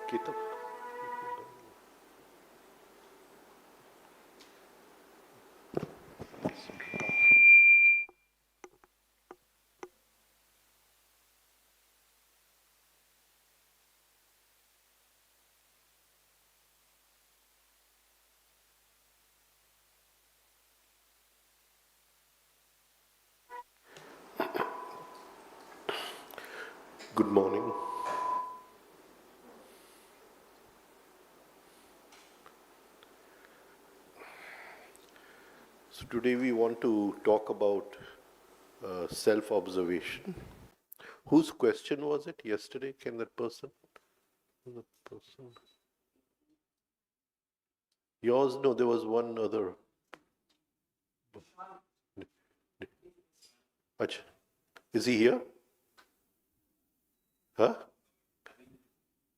Kita. Good morning. So today we want to talk about self-observation. Whose question was it yesterday? Can that person? The person. Yours? No, there was one other. Achha. Is he here? Huh?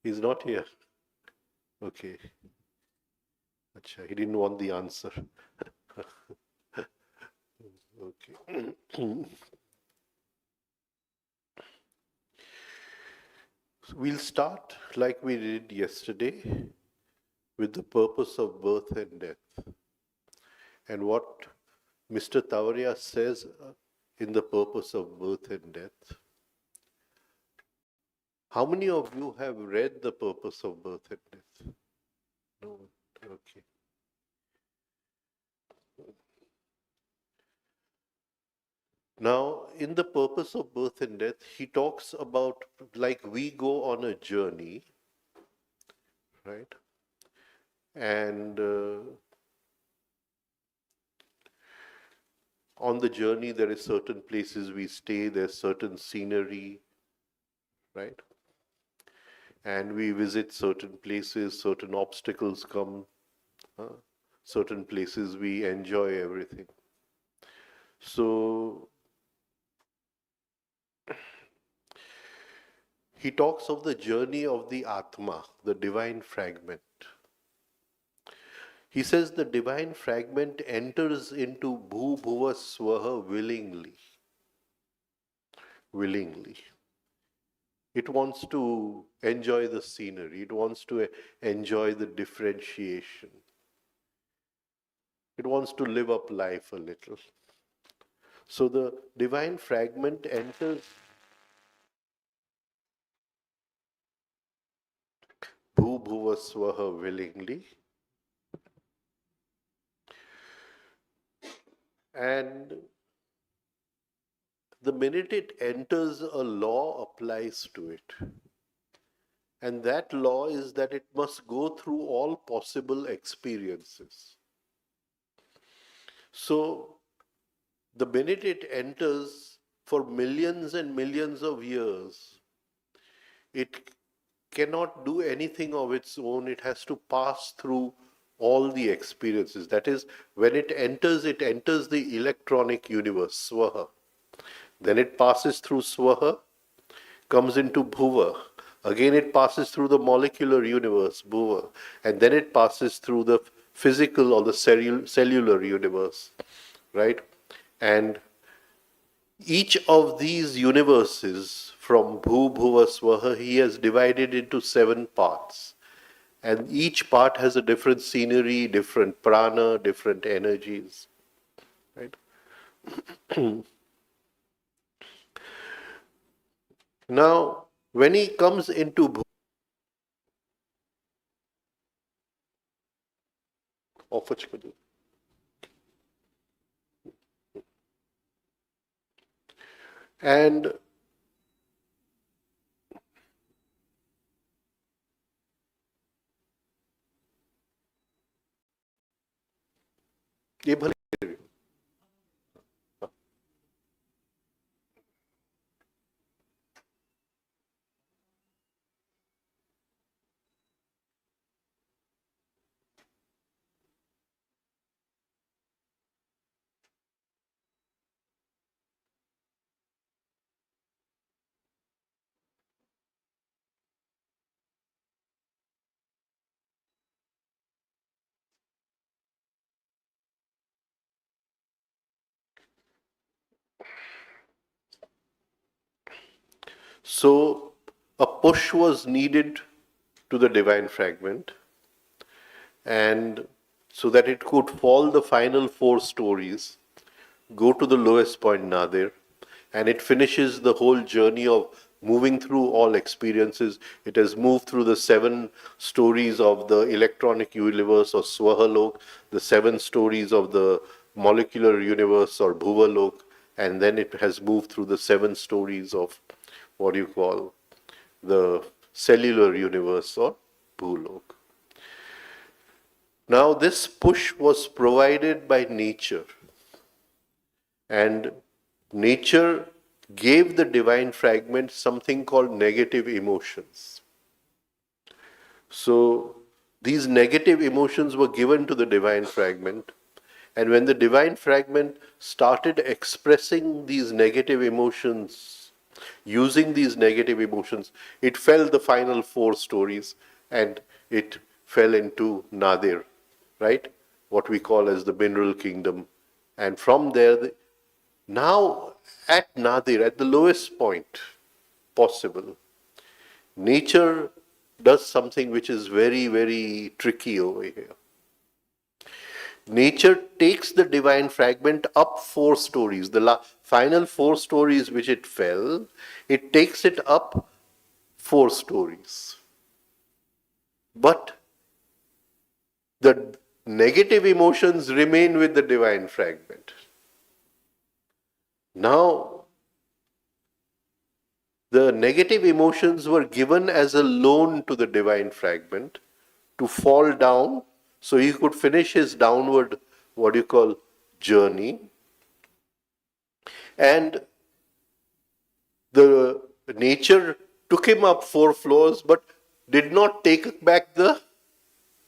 He's not here. Okay. Achha. He didn't want the answer. Okay. So we'll start like we did yesterday with the purpose of birth and death. And what Mr. Tavaria says in the purpose of birth and death. How many of you have read the purpose of birth and death? No. Okay. Now, in the purpose of birth and death, he talks about like we go on a journey, right? And on the journey, there is certain places we stay, there's certain scenery, right? And we visit certain places, certain obstacles come, certain places we enjoy everything. So he talks of the journey of the atma, the divine fragment. He says the divine fragment enters into bhu bhuva swaha willingly. Willingly. It wants to enjoy the scenery. It wants to enjoy the differentiation. It wants to live up life a little. So the divine fragment enters bhu bhuva swaha willingly. And the minute it enters, a law applies to it. And that law is that it must go through all possible experiences. So, the minute it enters, for millions and millions of years, it cannot do anything of its own. It has to pass through all the experiences. That is, when it enters the electronic universe, Swaha. Then it passes through Swaha, comes into Bhuva. Again it passes through the molecular universe, Bhuva. And then it passes through the physical or the cellular universe, right? And each of these universes from Bhu, Bhuva, Swaha, he has divided into 7 parts. And each part has a different scenery, different prana, different energies, right? Now, when he comes into Bhu, and ये भले So a push was needed to the divine fragment, and so that it could fall the final four stories, go to the lowest point Nadir, and it finishes the whole journey of moving through all experiences. It has moved through the seven stories of the electronic universe or Swahalok, the seven stories of the molecular universe or Bhuvalok, and then it has moved through the seven stories of what you call the cellular universe or Bhulok. Now, this push was provided by nature, and nature gave the divine fragment something called negative emotions. So, these negative emotions were given to the divine fragment, and when the divine fragment started expressing these negative emotions, using these negative emotions, it fell the final four stories and it fell into Nadir, right? What we call as the mineral kingdom. And from there, now at Nadir, at the lowest point possible, nature does something which is very, very tricky over here. Nature takes the divine fragment up four stories. The final four stories which it fell, it takes it up four stories. But the negative emotions remain with the divine fragment. Now, the negative emotions were given as a loan to the divine fragment to fall down so he could finish his downward, what you call, journey. And the nature took him up four floors but did not take back the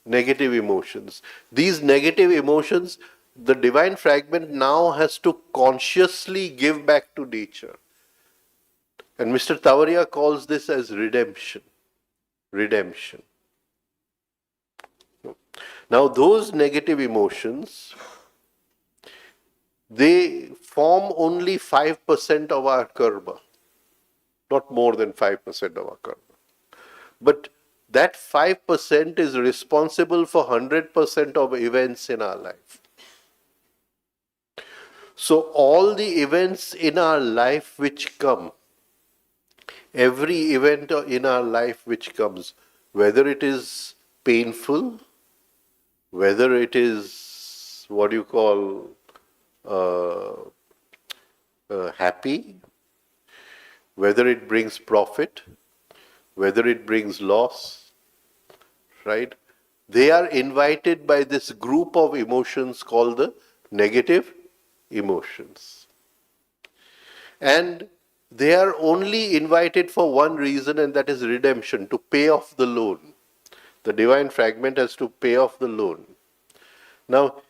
negative emotions. These negative emotions, the divine fragment now has to consciously give back to nature. And Mr. Tavaria calls this as redemption. Redemption. Now, those negative emotions, they form only 5% of our karma, not more than 5% of our karma. But that 5% is responsible for 100% of events in our life. So, all the events in our life which come, every event in our life which comes, whether it is painful, whether it is what you call happy, whether it brings profit, whether it brings loss, right? They are invited by this group of emotions called the negative emotions. And they are only invited for one reason, and that is redemption, to pay off the loan. The divine fragment has to pay off the loan. Now,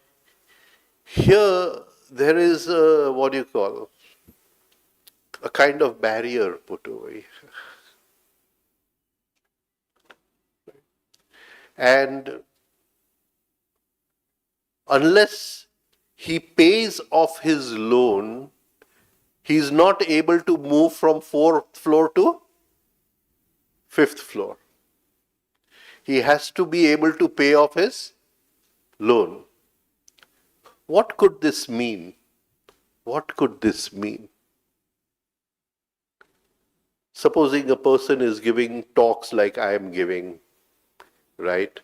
here there is what do you call a kind of barrier put away. And unless he pays off his loan, he is not able to move from fourth floor to fifth floor. He has to be able to pay off his loan. What could this mean? What could this mean? Supposing a person is giving talks like I am giving, right?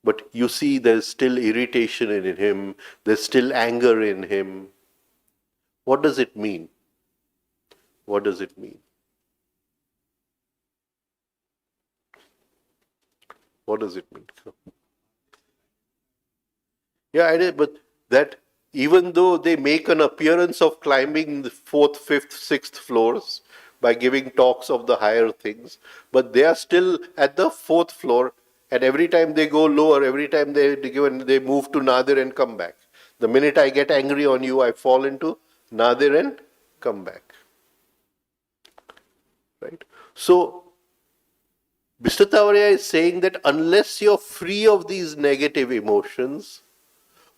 But you see there's still irritation in him, there's still anger in him. What does it mean? What does it mean? What does it mean? Yeah, I did, but that even though they make an appearance of climbing the fourth, fifth, sixth floors by giving talks of the higher things, but they are still at the fourth floor, and every time they go lower, every time they move to Nadir and come back. The minute I get angry on you, I fall into Nadir and come back. Right? So, Mr. Tavaria is saying that unless you're free of these negative emotions,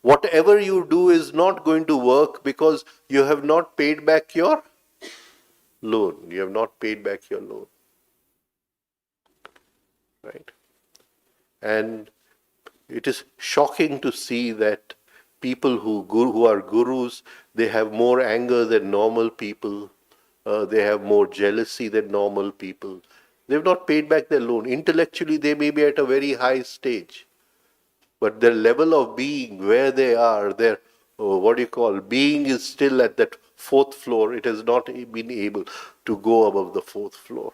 whatever you do is not going to work because you have not paid back your loan. You have not paid back your loan. right? And it is shocking to see that people who are gurus, they have more anger than normal people. They have more jealousy than normal people. They've not paid back their loan. Intellectually, they may be at a very high stage, but their level of being, where they are, their what do you call being, is still at that fourth floor. It has not been able to go above the fourth floor.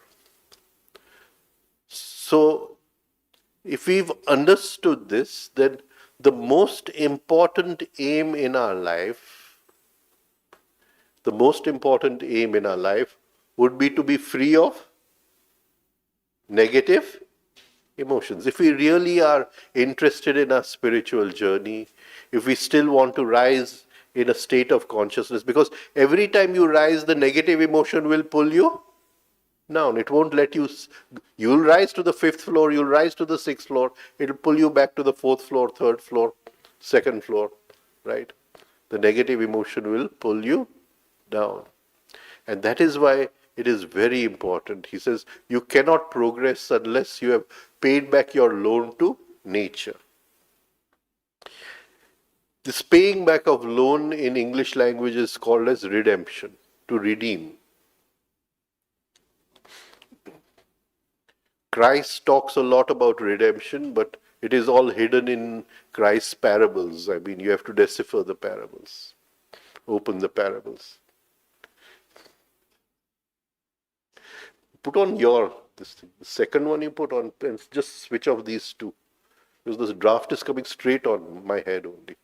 So, if we've understood this, then the most important aim in our life, the most important aim in our life would be to be free of negative emotions. If we really are interested in our spiritual journey, if we still want to rise in a state of consciousness, because every time you rise, the negative emotion will pull you down. It won't let you, you'll rise to the fifth floor, you'll rise to the sixth floor, it'll pull you back to the fourth floor, third floor, second floor, right? The negative emotion will pull you down. And that is why it is very important. He says, you cannot progress unless you have paid back your loan to nature. This paying back of loan in English language is called as redemption, to redeem. Christ talks a lot about redemption, but it is all hidden in Christ's parables. I mean, you have to decipher the parables, open the parables. Put on your this thing. The second one you put on, and just switch off these two, because this draft is coming straight on my head only.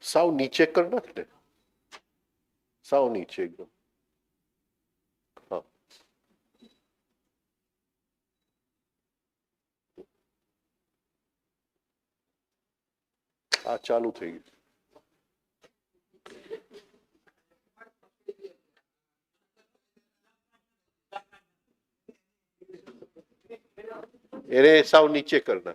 Sao नीचे करना है, साव नीचे एकदम. हाँ. આ ચાલુ થઈ ગયું. એને સાવ નીચે કરના.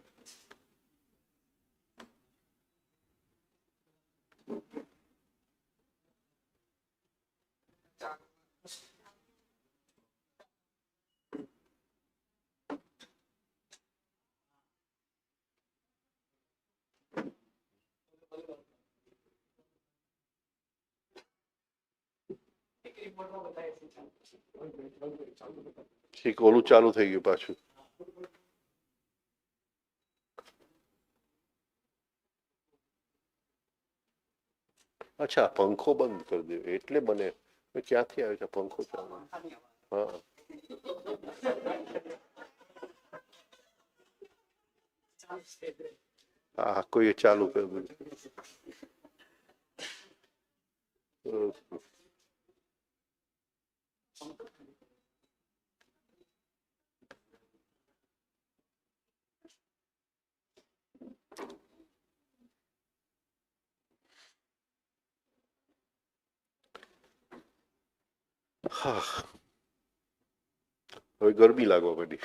ઠીક, ઓલું ચાલુ થઈ ગયું પાછું. અચ્છા, પંખો બંધ કરી દે એટલે બને. ક્યાંથી આવે છે પંખો ચાલુ? હા. હા, કોઈએ ચાલુ કરી દીધું. હવે ગરમી લાગવા માંડી.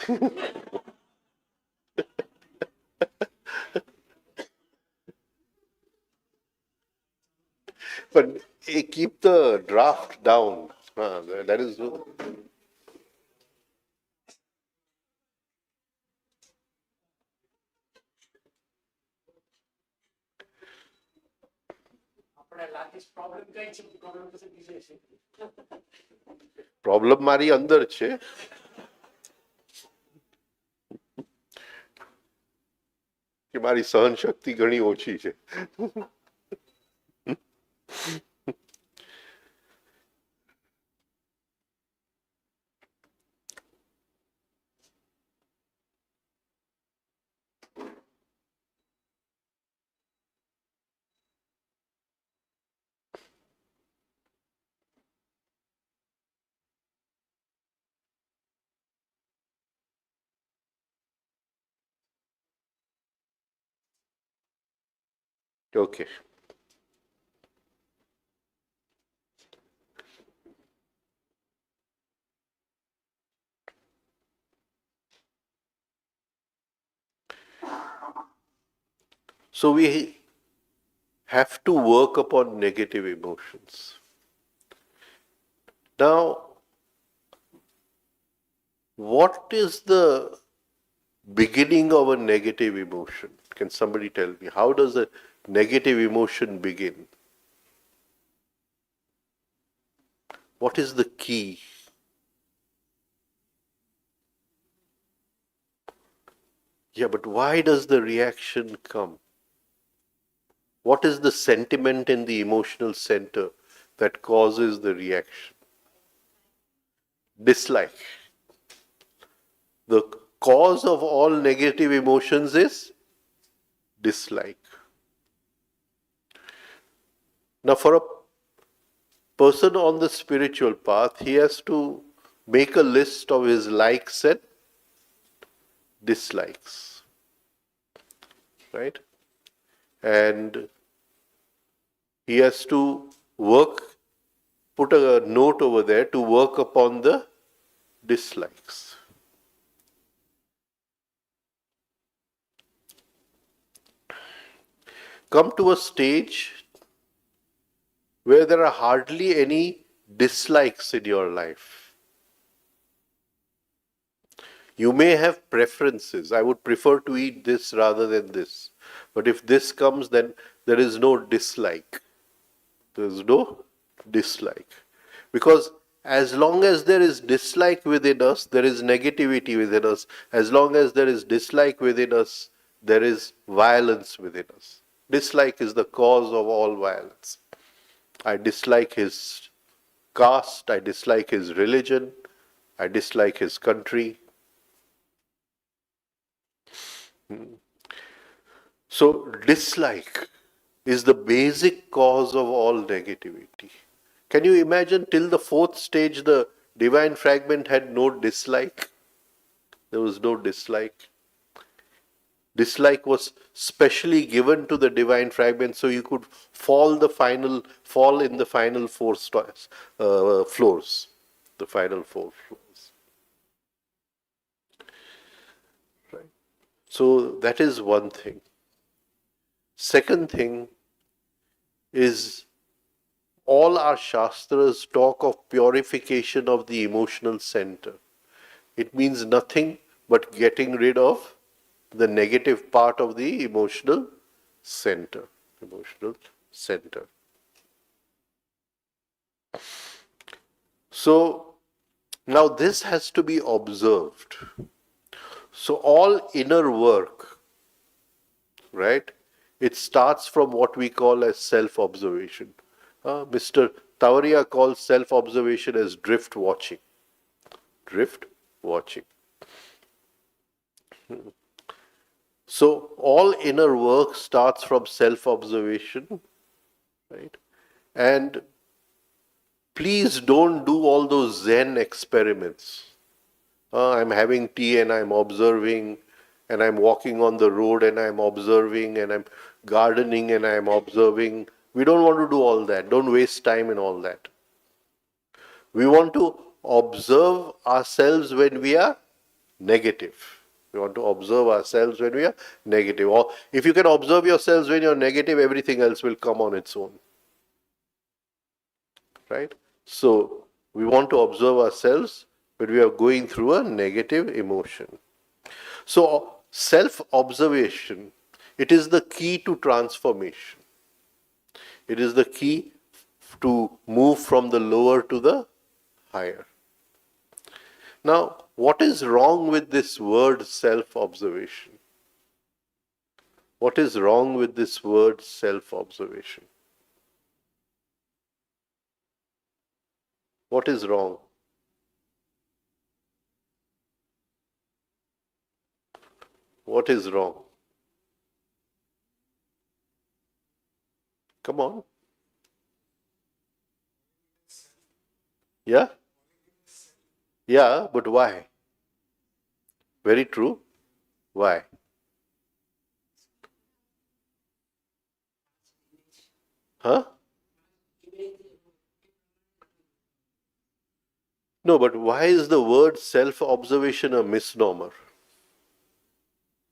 But keep the draft down. That is. Problem મારી અંદર છે કે મારી સહન શક્તિ ઘણી ઓછી છે. Okay. So we have to work upon negative emotions. Now, what is the beginning of a negative emotion? Can somebody tell me? How does a negative emotion begin? What is the key? Yeah, but why does the reaction come? What is the sentiment in the emotional center that causes the reaction? Dislike. The cause of all negative emotions is dislike. Now, for a person on the spiritual path, he has to make a list of his likes and dislikes, right? And he has to put a note over there to work upon the dislikes. Come to a stage where there are hardly any dislikes in your life. You may have preferences. I would prefer to eat this rather than this. But if this comes, then there is no dislike. There is no dislike. Because as long as there is dislike within us, there is negativity within us. As long as there is dislike within us, there is violence within us. Dislike is the cause of all violence. I dislike his caste, I dislike his religion, I dislike his country. So, dislike is the basic cause of all negativity. Can you imagine till the fourth stage the divine fragment had no dislike? There was no dislike. Dislike was specially given to the divine fragment so you could fall in the final floors, the final four floors. Right. So that is one thing. Second thing is all our shastras talk of purification of the emotional center. It means nothing but getting rid of the negative part of the emotional center. Emotional center. So now this has to be observed. So all inner work, right? It starts from what we call as self-observation. Mr. Tavaria calls self-observation as drift watching. Drift watching. So all inner work starts from self-observation, right? And please don't do all those Zen experiments. I'm having tea and I'm observing, and I'm walking on the road and I'm observing, and I'm gardening and I'm observing. We don't want to do all that. Don't waste time in all that. We want to observe ourselves when we are negative. We want to observe ourselves when we are negative. Or if you can observe yourselves when you're negative, everything else will come on its own. Right? So we want to observe ourselves when we are going through a negative emotion. So self-observation, it is the key to transformation. It is the key to move from the lower to the higher. Now, what is wrong with this word self-observation? What is wrong with this word self-observation? What is wrong? What is wrong? Come on. Yeah? Yeah, but why? Very true. Why? Huh? No, but why is the word self-observation a misnomer?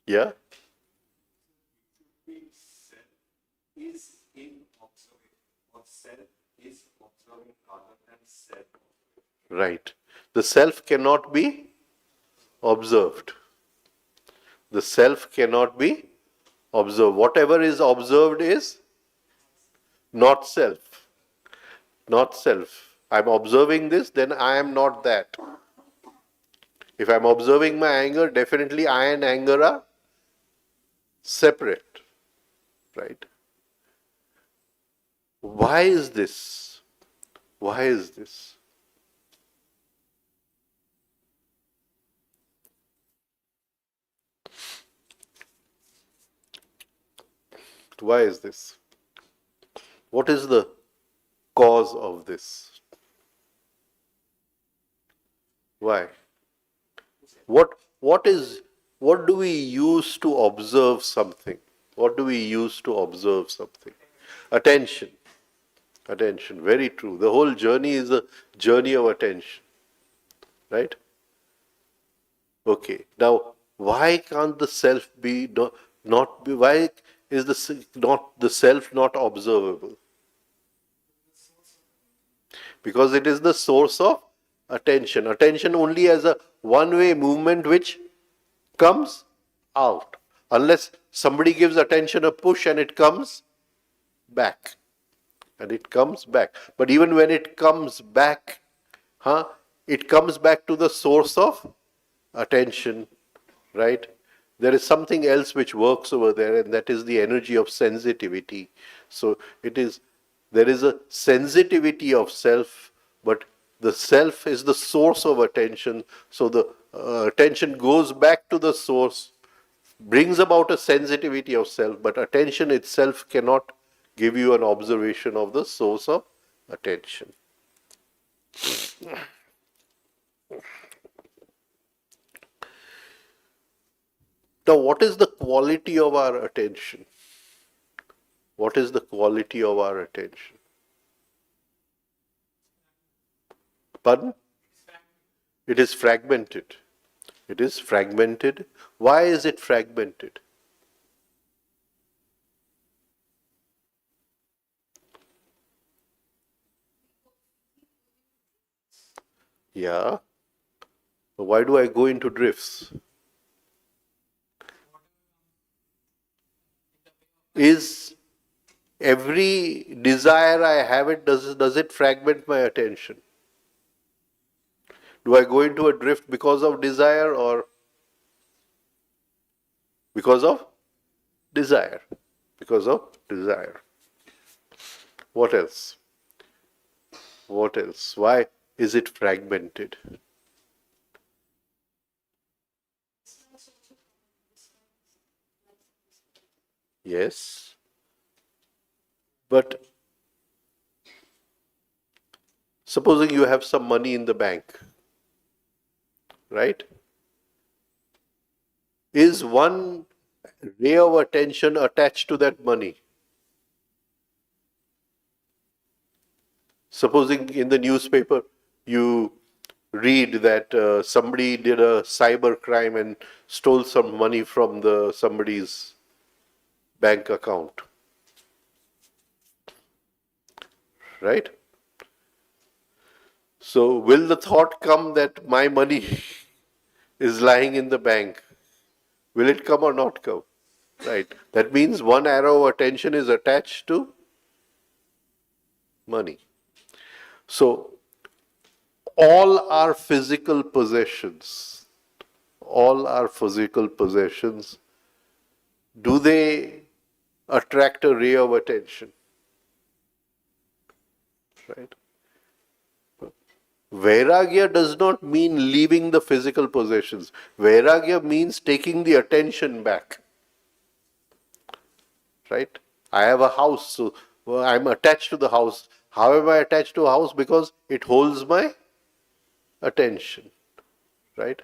Yeah? Self is in observing, or self is observing rather than self. Right. The self cannot be observed. The self cannot be observed. Whatever is observed is not self. Not self. I'm observing this, then I am not that. If I'm observing my anger, definitely I and anger are separate. Right? Why is this? Why is this? Why is this? What is the cause of this? Why? What is what do we use to observe something? What do we use to observe something? Attention. Attention. Very true. The whole journey is a journey of attention. Right? Okay. Now, why can't the self be not be? Why is the self not observable? Because it is the source of attention. Attention only as a one-way movement which comes out. Unless somebody gives attention a push and it comes back. And it comes back. But even when it comes back, it comes back to the source of attention, right? There is something else which works over there, and that is the energy of sensitivity. So there is a sensitivity of self, but the self is the source of attention. So the attention goes back to the source, brings about a sensitivity of self, but attention itself cannot give you an observation of the source of attention. Now, what is the quality of our attention? What is the quality of our attention? Pardon? It is fragmented. It is fragmented. Why is it fragmented? Yeah. Why do I go into drifts? Is every desire I have does it fragment my attention? Do I go into a drift because of desire or because of desire? Because of desire. What else? What else? Why is it fragmented? Yes. But supposing you have some money in the bank, right? Is one ray of attention attached to that money? Supposing in the newspaper you read that somebody did a cyber crime and stole some money from somebody's bank account, right? So will the thought come that my money is lying in the bank? Will it come or not come? Right. That means one arrow of attention is attached to money. So all our physical possessions, all our physical possessions, do they attract a ray of attention? Right. Vairagya does not mean leaving the physical possessions. Vairagya means taking the attention back. Right? I have a house, so I'm attached to the house. How am I attached to a house? Because it holds my attention. Right?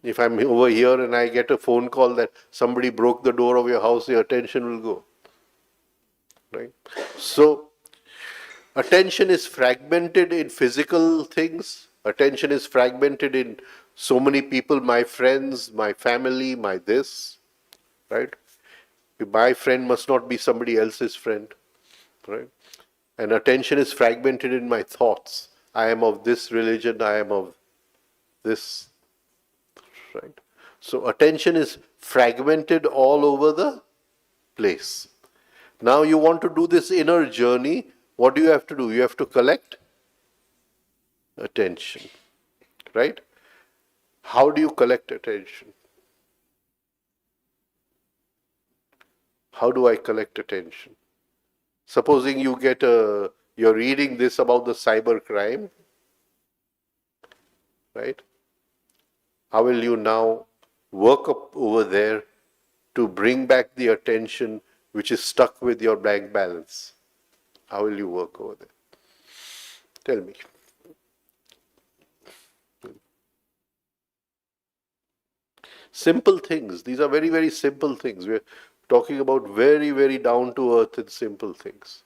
If I'm over here and I get a phone call that somebody broke the door of your house, your attention will go. Right? So, attention is fragmented in physical things. Attention is fragmented in so many people, my friends, my family, my this. Right? My friend must not be somebody else's friend, right? And attention is fragmented in my thoughts. I am of this religion, I am of this, right? So attention is fragmented all over the place. Now you want to do this inner journey, what do you have to do? You have to collect attention, right? How do you collect attention? How do I collect attention? Supposing you're reading this about the cyber crime, right? How will you now work up over there to bring back the attention which is stuck with your bank balance? How will you work over there? Tell me. Simple things. These are very, very simple things. We're talking about very, very down to earth and simple things.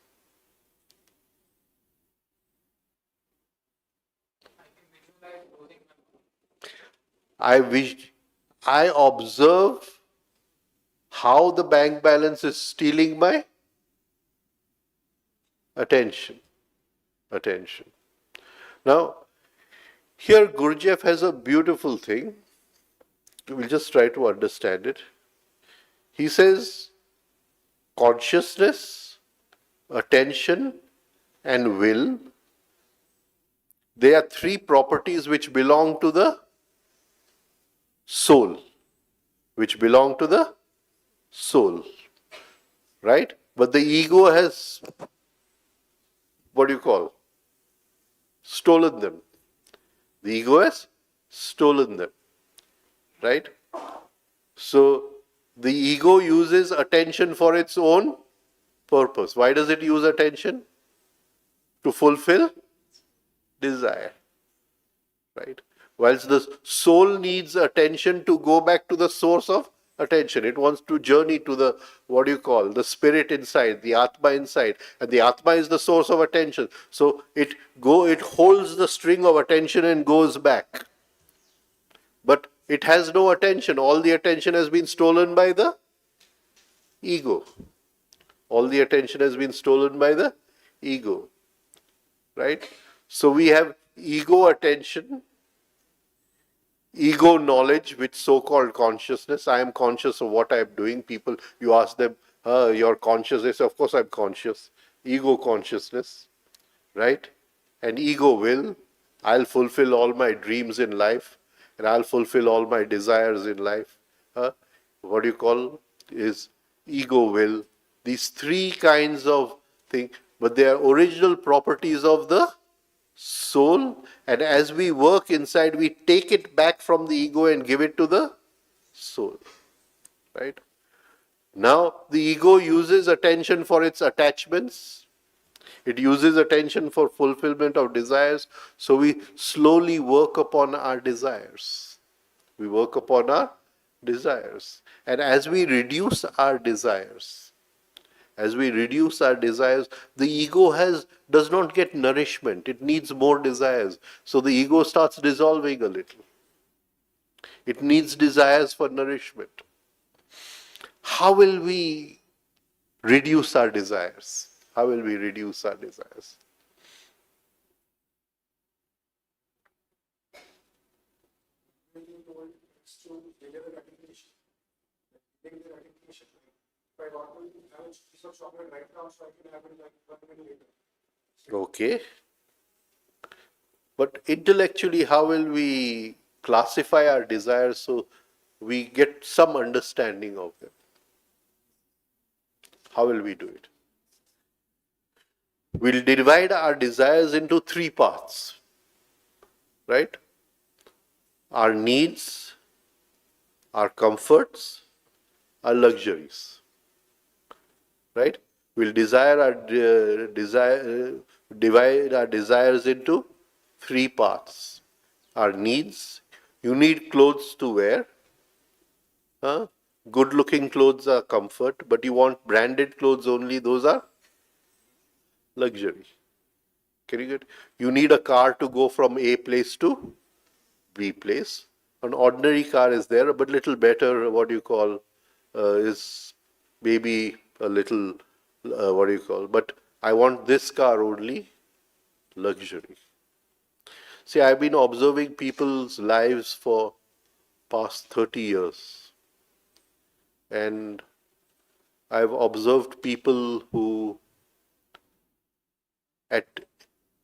I wish I observe how the bank balance is stealing my attention. Attention. Now, here Gurdjieff has a beautiful thing. We'll just try to understand it. He says consciousness, attention, and will, they are three properties which belong to the soul. Which belong to the soul. Right? But the ego has, what do you call? Stolen them. The ego has stolen them. Right? So the ego uses attention for its own purpose. Why does it use attention? To fulfill desire. Right? Whilst the soul needs attention to go back to the source of attention. It wants to journey to the, what do you call, the spirit inside, the atma inside. And the atma is the source of attention. So it holds the string of attention and goes back. But it has no attention. All the attention has been stolen by the ego. All the attention has been stolen by the ego. Right? So we have ego attention, ego knowledge, which so-called consciousness. I am conscious of what I am doing. People, you ask them, you're conscious. They say, of course I'm conscious. Ego consciousness, right? And ego will. I'll fulfill all my dreams in life, and I'll fulfill all my desires in life. What do you call is ego will. These three kinds of things, but they are original properties of the soul, and as we work inside, we take it back from the ego and give it to the soul. Right? Now, the ego uses attention for its attachments. It uses attention for fulfillment of desires. So we slowly work upon our desires. We work upon our desires. And as we reduce our desires, the ego does not get nourishment. It needs more desires. So the ego starts dissolving a little. It needs desires for nourishment. How will we reduce our desires? How will we reduce our desires? If I want to have a piece of chocolate right now, so I can have it like 1 minute later. Okay. But intellectually, how will we classify our desires so we get some understanding of them? How will we do it? We'll divide our desires into three parts. Right? Our needs, our comforts, our luxuries. Right? We'll divide our desires into three parts. Our needs, you need clothes to wear. Good looking clothes are comfort, but you want branded clothes only, those are luxury. Can you get? You need a car to go from A place to B place. An ordinary car is there, but little better, what you call, is maybe a little, what do you call, but I want this car only, luxury. See, I've been observing people's lives for past 30 years, and I've observed people who, at,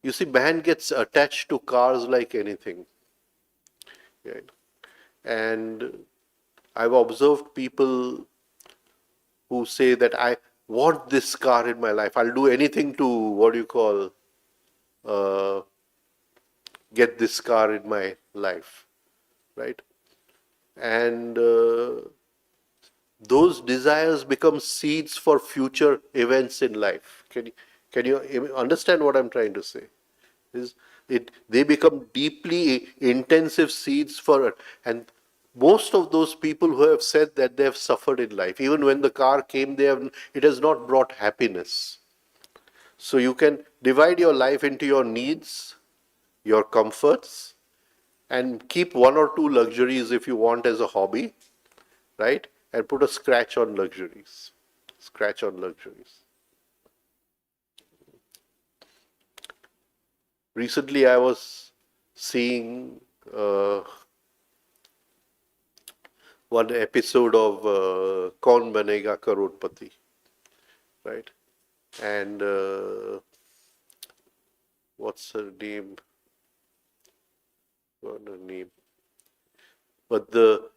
you see, man gets attached to cars like anything. Right? And I've observed people who say that I want this car in my life. I'll do anything to, what do you call, uh, get this car in my life, right? And those desires become seeds for future events in life. Can you understand what I'm trying to say? Is it they become deeply intensive seeds for it, and most of those people who have said that they have suffered in life, even when the car came, it has not brought happiness. So you can divide your life into your needs, your comforts, and keep one or two luxuries if you want as a hobby, right? And put a scratch on luxuries. Scratch on luxuries. Recently, I was seeing one episode of Kaun Banega Crorepati, right? And what's her name? What her name? But the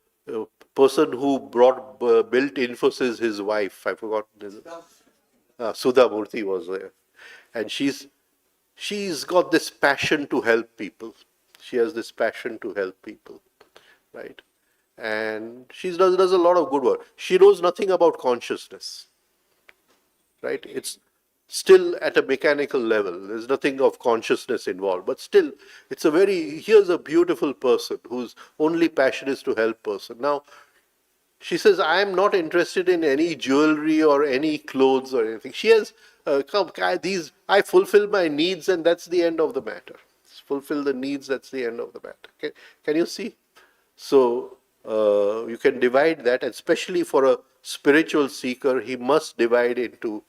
person who built Infosys, his wife, I forgot. Sudha Murthy was there, and she's got this passion to help people. She has this passion to help people, right? And she does a lot of good work. She knows nothing about consciousness, right? It's still at a mechanical level. There's nothing of consciousness involved, but still, here's a beautiful person whose only passion is to help person. Now, she says, I am not interested in any jewelry or any clothes or anything. She has, I fulfill my needs and that's the end of the matter. Fulfill the needs, that's the end of the matter. Can you see? So, you can divide that, especially for a spiritual seeker, he must divide into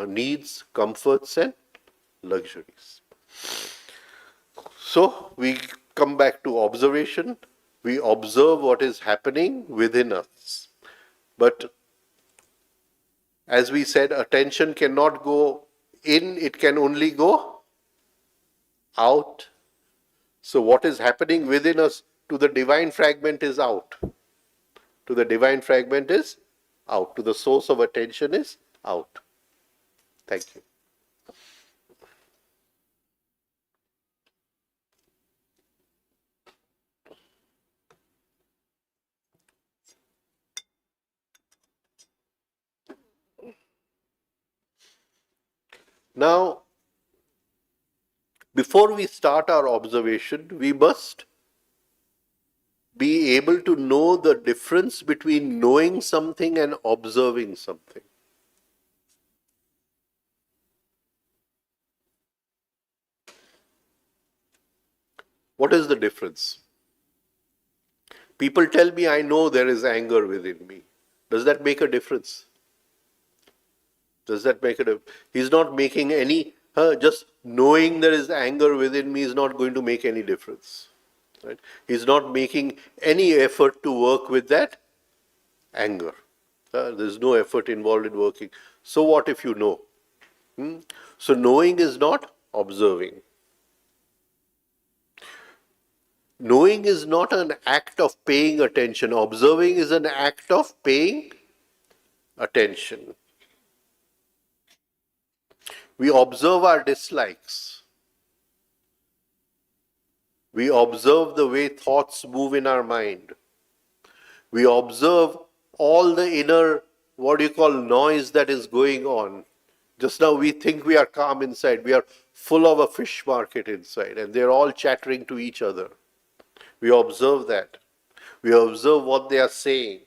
needs, comforts, and luxuries. So, we come back to observation. We observe what is happening within us. But as we said, attention cannot go in, it can only go out. So, what is happening within us to the divine fragment is out. To the divine fragment is out. To the source of attention is out. Thank you. Now, before we start our observation, we must be able to know the difference between knowing something and observing something. What is the difference? People tell me, I know there is anger within me. Does that make a difference? Does that make a difference? He's not making any, just knowing there is anger within me is not going to make any difference. Right? He's not making any effort to work with that anger. There's no effort involved in working. So what if you know? So knowing is not observing. Knowing is not an act of paying attention. Observing is an act of paying attention. We observe our dislikes. We observe the way thoughts move in our mind. We observe all the inner, what do you call, noise that is going on. Just now we think we are calm inside. We are full of a fish market inside, and they're all chattering to each other. We observe that. We observe what they are saying.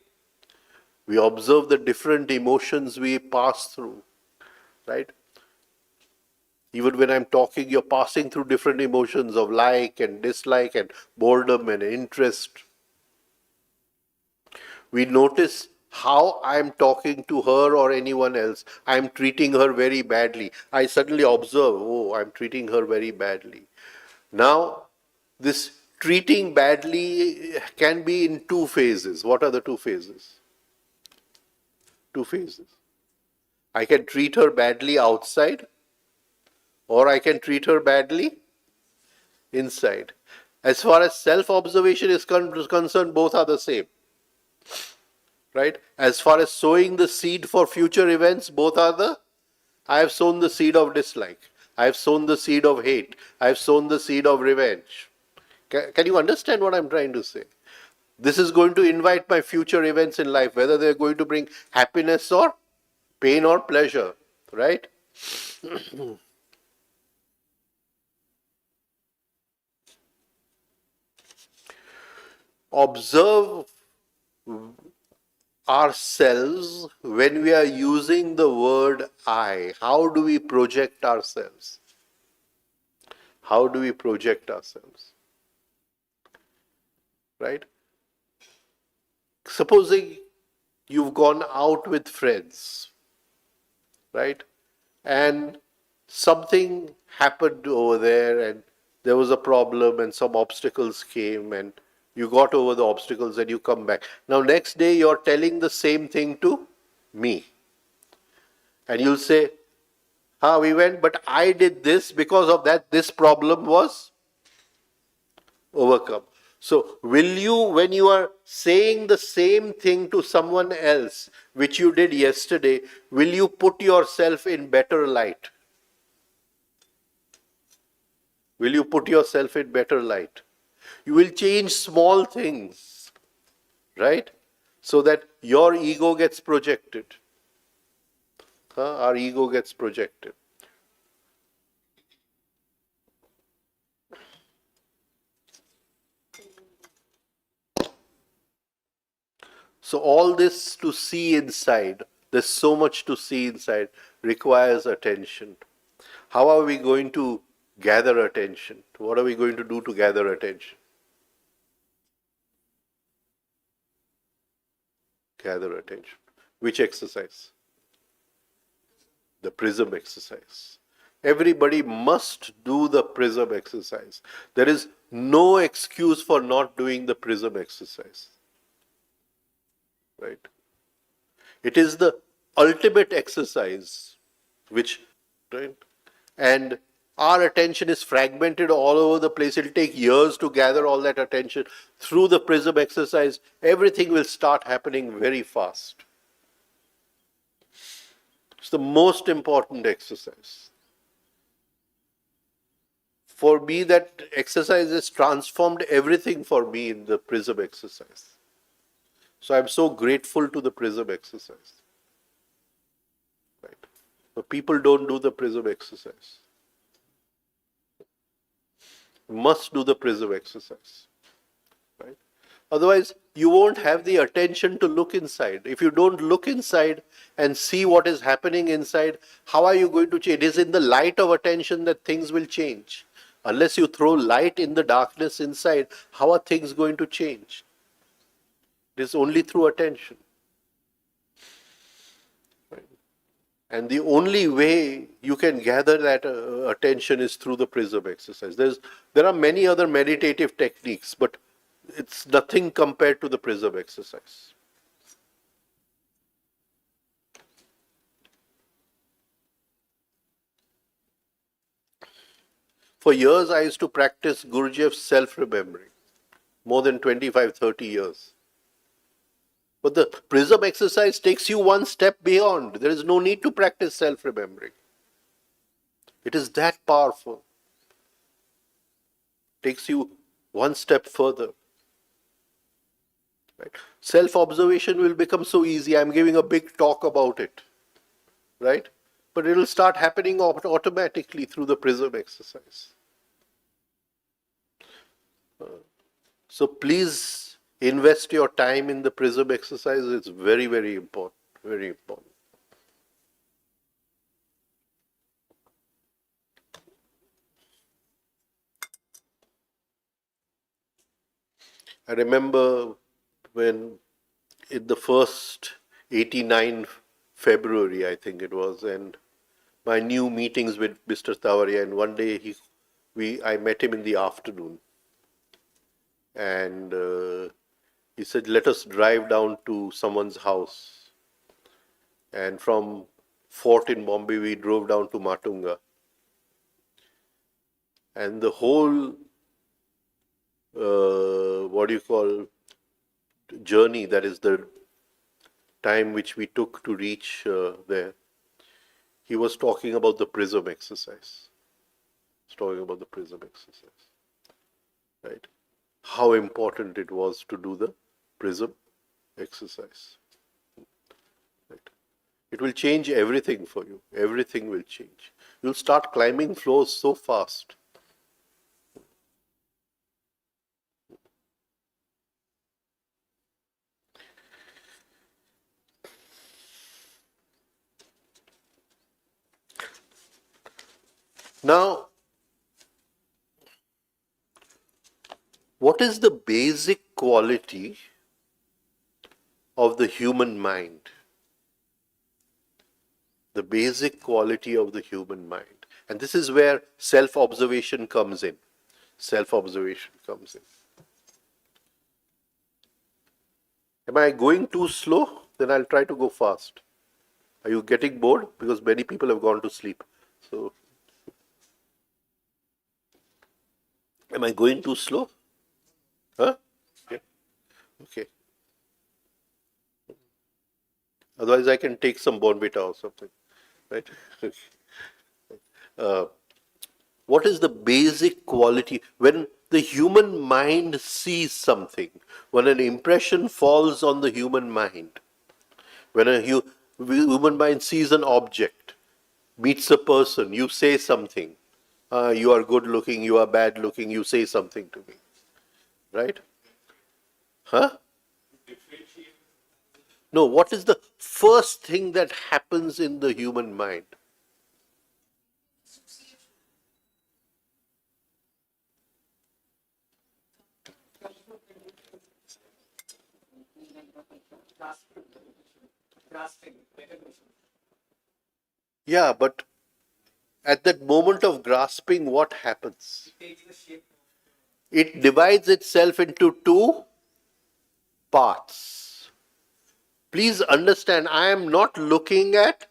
We observe the different emotions we pass through, right? Even when I'm talking, you're passing through different emotions of like and dislike and boredom and interest. We notice how I'm talking to her or anyone else. I'm treating her very badly. I suddenly observe, oh, I'm treating her very badly. Now, this treating badly can be in two phases. What are the two phases? Two phases. I can treat her badly outside, or I can treat her badly inside. As far as self observation is concerned, both are the same. Right? As far as sowing the seed for future events, both are the I have sown the seed of dislike. I have sown the seed of hate. I have sown the seed of revenge. Can you understand what I'm trying to say? This is going to invite my future events in life, whether they're going to bring happiness or pain or pleasure, right? Observe ourselves when we are using the word I. How do we project ourselves? How do we project ourselves? Right? Supposing you've gone out with friends, right? And something happened over there, and there was a problem, and some obstacles came, and you got over the obstacles, and you come back. Now, next day, you're telling the same thing to me, and you'll say, we went, but I did this because of that, this problem was overcome. So, will you, when you are saying the same thing to someone else which you did yesterday, will you put yourself in better light? Will you put yourself in better light? You will change small things, right? So that your ego gets projected. Our ego gets projected. So all this to see inside, there's so much to see inside, requires attention. How are we going to gather attention? What are we going to do to gather attention? Gather attention. Which exercise? The prism exercise. Everybody must do the prism exercise. There is no excuse for not doing the prism exercise. Right? It is the ultimate exercise which, right? And our attention is fragmented all over the place. It'll take years to gather all that attention. Through the prism exercise, everything will start happening very fast. It's the most important exercise. For me, that exercise has transformed everything for me in the prism exercise. So I'm so grateful to the prism exercise. Right? But people don't do the prism exercise. You must do the prism exercise. Right? Otherwise, you won't have the attention to look inside. If you don't look inside and see what is happening inside, how are you going to change? It is in the light of attention that things will change. Unless you throw light in the darkness inside, how are things going to change? It is only through attention. Right? And the only way you can gather that attention is through the prism exercise. There are many other meditative techniques, but it's nothing compared to the prism exercise. For years, I used to practice Gurdjieff's self-remembering, more than 25, 30 years. But the prism exercise takes you one step beyond. There is no need to practice self-remembering. It is that powerful. Takes you one step further. Right? Self-observation will become so easy. I'm giving a big talk about it. Right? But it will start happening automatically through the prism exercise. So please invest your time in the prism exercise. It's very, very important. Very important. I remember when in the first 89 February, I think it was, and my new meetings with Mr. Tavaria, and one day I met him in the afternoon, and he said, "Let us drive down to someone's house." And from Fort in Bombay, we drove down to Matunga, and the whole what do you call journey, that is the time which we took to reach there, he was talking about the prism exercise. He was talking about the prism exercise, right? How important it was to do the prism exercise. Right? It will change everything for you. Everything will change. You'll start climbing floors so fast. Now, what is the basic quality of the human mind? The basic quality of the human mind. And this is where self-observation comes in. Self-observation comes in. Am I going too slow? Then I'll try to go fast. Are you getting bored? Because many people have gone to sleep. So, am I going too slow? Huh? Yeah. Okay. Otherwise, I can take some Bonvita or something. Right? What is the basic quality? When the human mind sees something, when an impression falls on the human mind, when a human mind sees an object, meets a person, you say something. You are good looking, you are bad looking, you say something to me. Right? Huh? No, what is the first thing that happens in the human mind? Grasping, recognition. Yeah, but at that moment of grasping, what happens? It takes the shape. It divides itself into two parts. Please understand, I am not looking at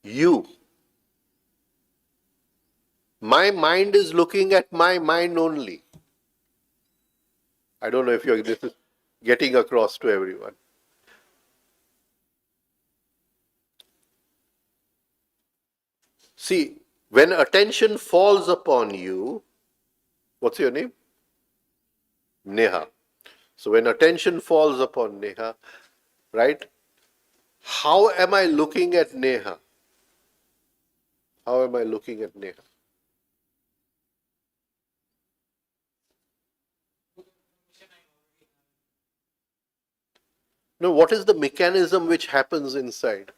you. My mind is looking at my mind only. I don't know if this is getting across to everyone. See, when attention falls upon you, what's your name? Neha. So when attention falls upon Neha, right? How am I looking at Neha? How am I looking at Neha? No, what is the mechanism which happens inside?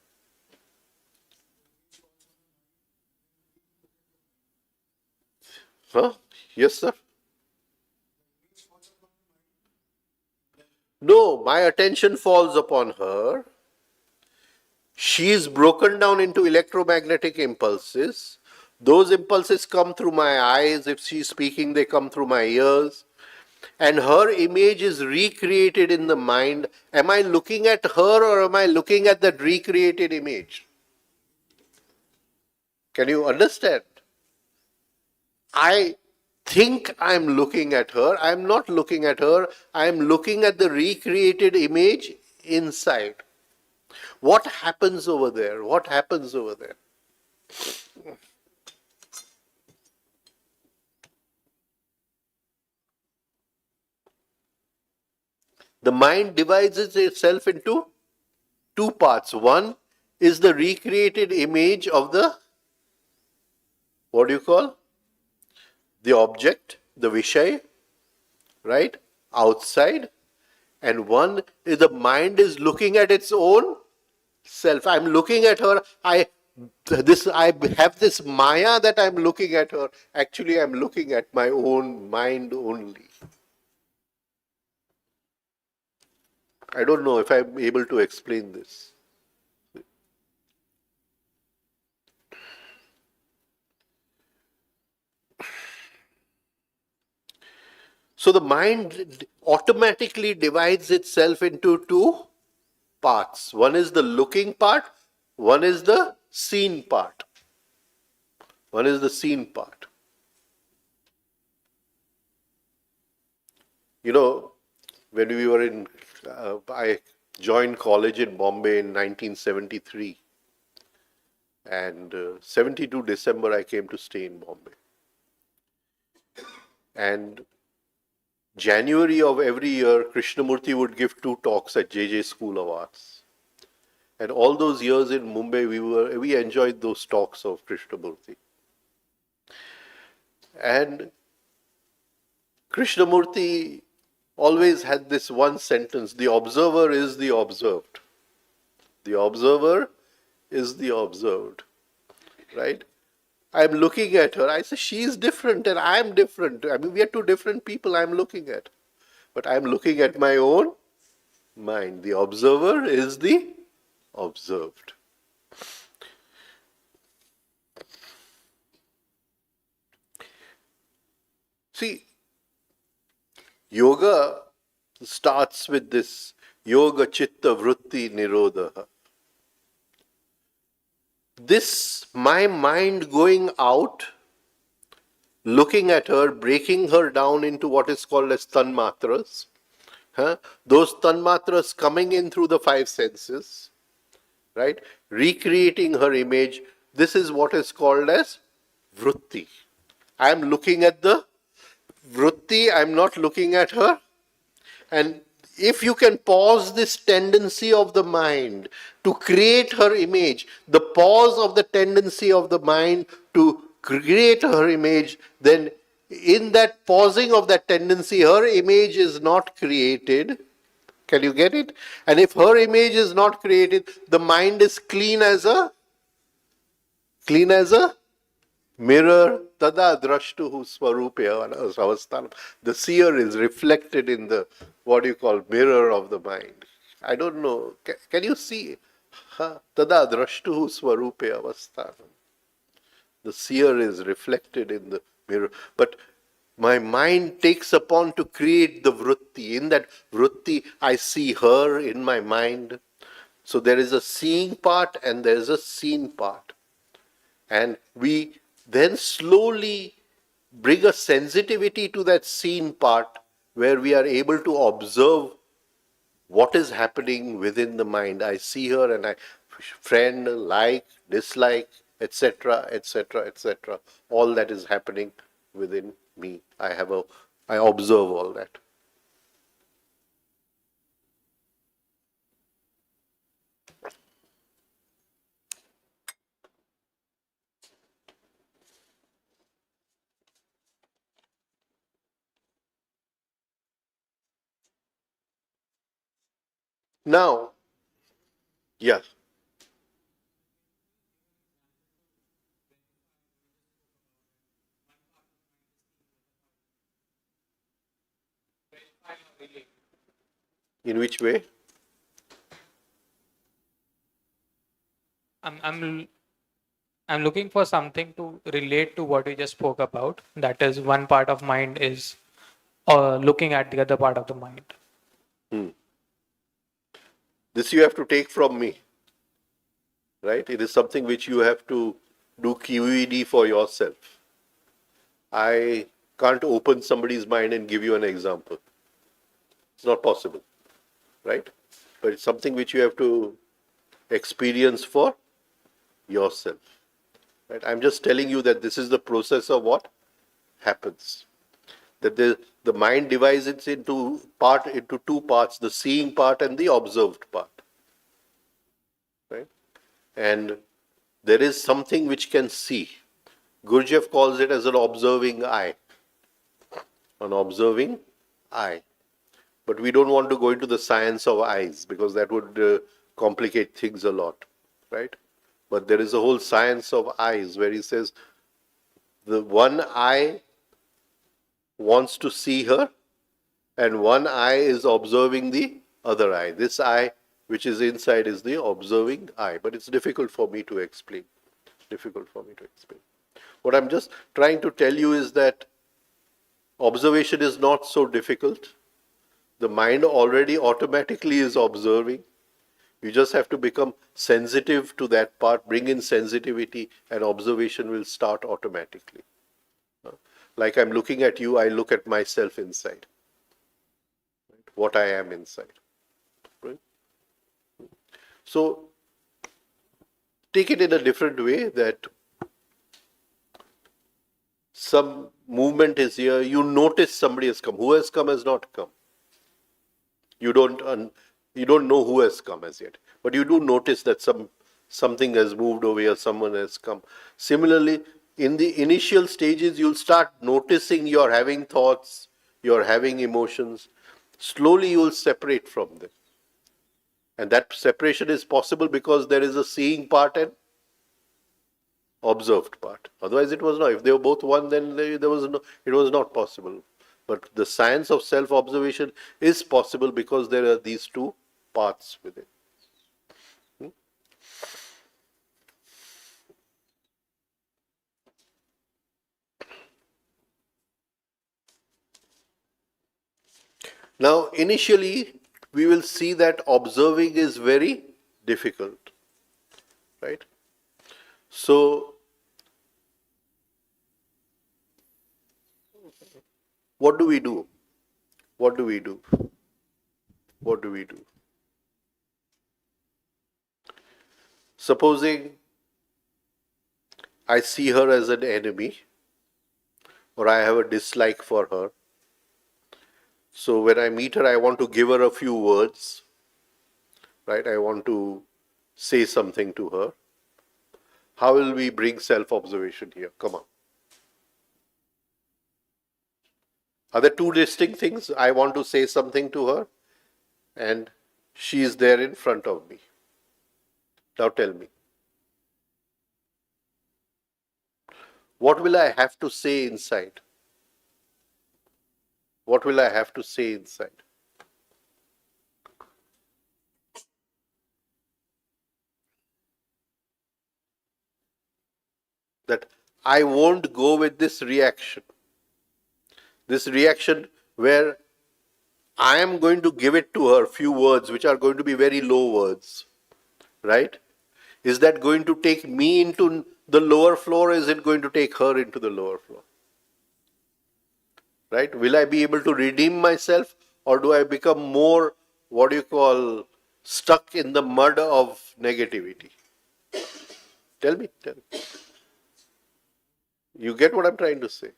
Huh? Yes, sir? No, my attention falls upon her. She is broken down into electromagnetic impulses. Those impulses come through my eyes. If she's speaking, they come through my ears. And her image is recreated in the mind. Am I looking at her or am I looking at that recreated image? Can you understand? I think I'm looking at her. I'm not looking at her. I'm looking at the recreated image inside. What happens over there? What happens over there? The mind divides itself into two parts. One is the recreated image of the, what do you call? The object, the Vishay, right? Outside. And one is the mind is looking at its own self. I'm looking at her. I have this Maya that I'm looking at her. Actually, I'm looking at my own mind only. I don't know if I'm able to explain this. So the mind automatically divides itself into two parts. One is the looking part, one is the seen part. One is the seen part. You know, when we were in, I joined college in Bombay in 1973, and 72 December I came to stay in Bombay. And January of every year, Krishnamurti would give two talks at JJ School of Arts. And all those years in Mumbai, we enjoyed those talks of Krishnamurti. And Krishnamurti always had this one sentence: the observer is the observed. The observer is the observed. Right? I'm looking at her. I say, she's different and I'm different. I mean, we are two different people I'm looking at. But I'm looking at my own mind. The observer is the observed. See, yoga starts with this yoga chitta vritti nirodha. This, my mind going out, looking at her, breaking her down into what is called as tanmatras. Those tanmatras coming in through the five senses, right? Recreating her image. This is what is called as vritti. I am looking at the vritti, I am not looking at her. And if you can pause this tendency of the mind to create her image, the pause of the tendency of the mind to create her image, then in that pausing of that tendency, her image is not created. Can you get it? And if her image is not created, the mind is clean as a mirror. Tada drashtuhu swarupya avasthanam. The seer is reflected in the, what do you call, mirror of the mind. I don't know. Can you see? Tada drashtuhu swarupya avasthanam. The seer is reflected in the mirror. But my mind takes upon to create the vritti. In that vritti, I see her in my mind. So there is a seeing part and there is a seen part. And we then slowly bring a sensitivity to that seen part where we are able to observe what is happening within the mind. I see her and I friend, like, dislike, etc., etc., etc. All that is happening within me. I observe all that. Now, yeah, in which way? I'm I'm looking for something to relate to what we just spoke about. That is, one part of mind is looking at the other part of the mind. Hmm. This you have to take from me, right? It is something which you have to do QED for yourself. I can't open somebody's mind and give you an example. It's not possible, right? But it's something which you have to experience for yourself. Right? I'm just telling you that this is the process of what happens. That the mind divides it into two parts: the seeing part and the observed part. Right? And there is something which can see. Gurdjieff calls it as an observing eye. An observing eye. But we don't want to go into the science of eyes because that would complicate things a lot, right? But there is a whole science of eyes where he says the one eye wants to see her and one eye is observing the other eye. This eye which is inside is the observing eye, but it's difficult for me to explain. Difficult for me to explain. What I'm just trying to tell you is that observation is not so difficult. The mind already automatically is observing. You just have to become sensitive to that part, bring in sensitivity, and observation will start automatically. Like I'm looking at you, I look at myself inside, right? What I am inside. Right? So take it in a different way, that some movement is here, you notice somebody has come. Who has come has not come. You don't know who has come as yet, but you do notice that something has moved over here, someone has come. Similarly, in the initial stages, you'll start noticing you're having thoughts, you're having emotions. Slowly, you'll separate from them, and that separation is possible because there is a seeing part and observed part. Otherwise, it was not. If they were both one, then there was no. It was not possible. But the science of self-observation is possible because there are these two paths within. Now, initially, we will see that observing is very difficult, right? So, what do we do? What do we do? What do we do? Supposing I see her as an enemy, or I have a dislike for her. So when I meet her, I want to give her a few words, right? I want to say something to her. How will we bring self-observation here? Come on. Are there two distinct things? I want to say something to her, and she is there in front of me. Now tell me. What will I have to say inside? What will I have to say inside? That I won't go with this reaction. This reaction where I am going to give it to her few words which are going to be very low words, right? Is that going to take me into the lower floor, or is it going to take her into the lower floor? Right? Will I be able to redeem myself, or do I become more, what do you call, stuck in the mud of negativity? Tell me. You get what I'm trying to say?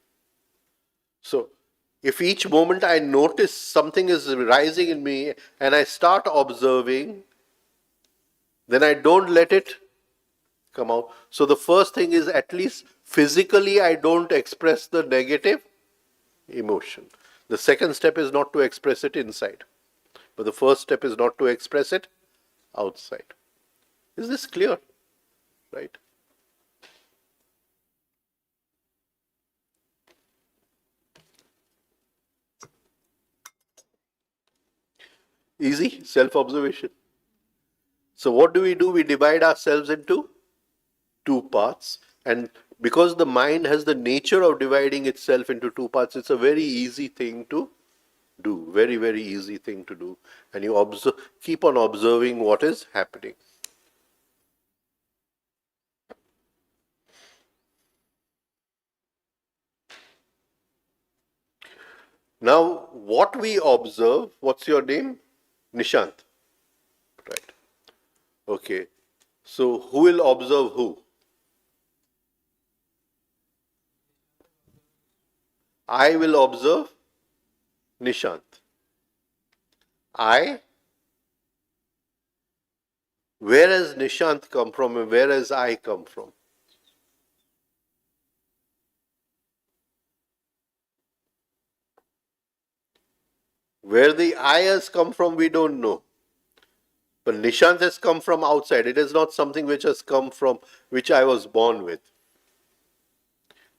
So, if each moment I notice something is rising in me and I start observing, then I don't let it come out. So the first thing is, at least physically I don't express the negative emotion. The second step is not to express it inside, but the first step is not to express it outside. Is this clear? Right? Easy self-observation. So what do? We divide ourselves into two parts, and because the mind has the nature of dividing itself into two parts, it's a very easy thing to do. Very, very easy thing to do. And you keep on observing what is happening. Now, what we observe, what's your name? Nishant. Right. Okay. So, who will observe who? I will observe Nishant. Where has Nishant come from and where has I come from? Where the I has come from, we don't know. But Nishant has come from outside. It is not something which has come from which I was born with.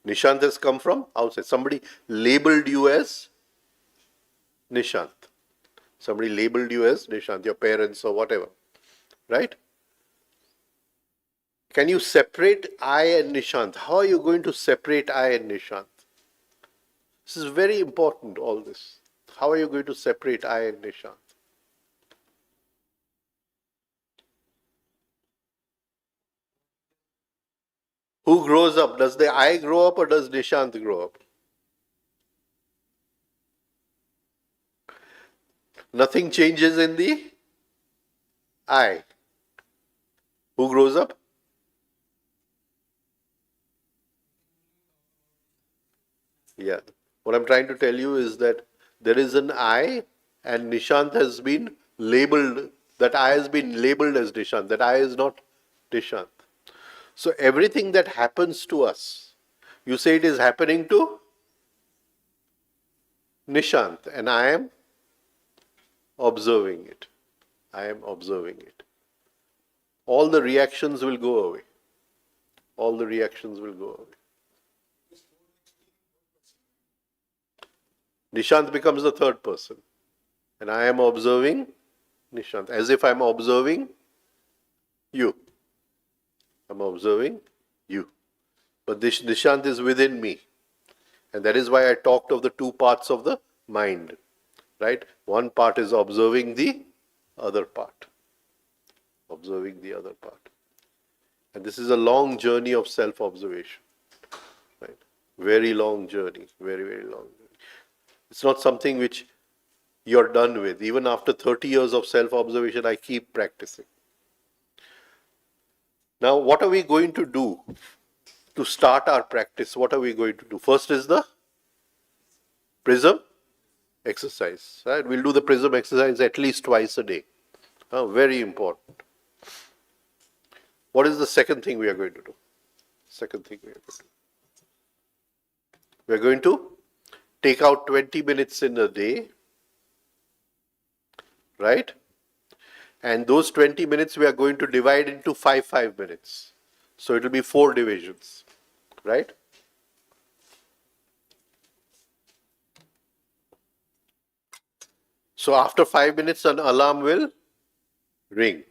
Nishant has come from outside. Somebody labeled you as Nishant. Somebody labeled you as Nishant, your parents or whatever, right? Can you separate I and Nishant? How are you going to separate I and Nishant? This is very important, all this. How are you going to separate I and Nishant? Who grows up? Does the I grow up or does Nishant grow up? Nothing changes in the I. Who grows up? Yeah. What I'm trying to tell you is that there is an I and Nishant has been labeled, that I has been labeled as Nishant, that I is not Nishant. So everything that happens to us, you say it is happening to Nishant and I am observing it. I am observing it. All the reactions will go away. All the reactions will go away. Nishant becomes the third person. And I am observing Nishant, as if I'm observing you. I'm observing you. But this Nishant is within me. And that is why I talked of the two parts of the mind. Right? One part is observing the other part. Observing the other part. And this is a long journey of self-observation. Right? Very long journey. Very, very long journey. It's not something which you're done with. Even after 30 years of self-observation, I keep practicing. Now, what are we going to do to start our practice? What are we going to do? First is the prism exercise. Right? We'll do the prism exercise at least twice a day. Very important. What is the second thing we are going to do? Second thing we are going to do. We are going to take out 20 minutes in a day, right? And those 20 minutes we are going to divide into 5 minutes. So it will be 4 divisions, right? So after 5 minutes, an alarm will ring.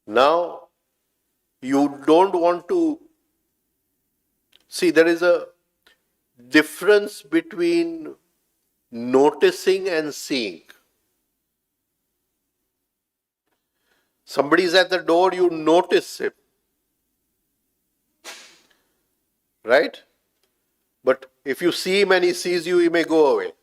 Now, you don't want to see, there is a difference between noticing and seeing. Somebody is at the door, you notice him. Right? But if you see him and he sees you, he may go away.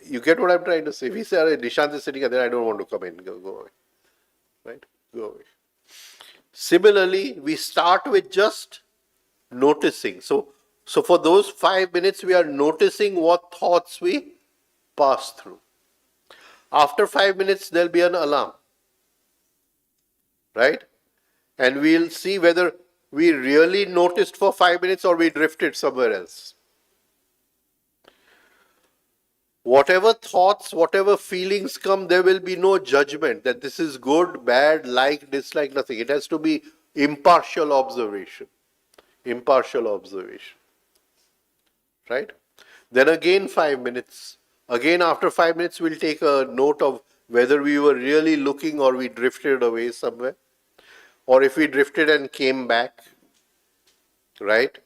You get what I'm trying to say? If he says, Nishant is sitting there, I don't want to come in, go away. Right? Go away. Similarly, we start with just noticing. So for those 5 minutes, we are noticing what thoughts we pass through. After 5 minutes, there'll be an alarm. Right? And we'll see whether we really noticed for 5 minutes or we drifted somewhere else. Whatever thoughts, whatever feelings come, there will be no judgment that this is good, bad, like, dislike, nothing. It has to be impartial observation. Impartial observation. Right? Then again 5 minutes. Again after 5 minutes, we'll take a note of whether we were really looking or we drifted away somewhere. Or if we drifted and came back. Right?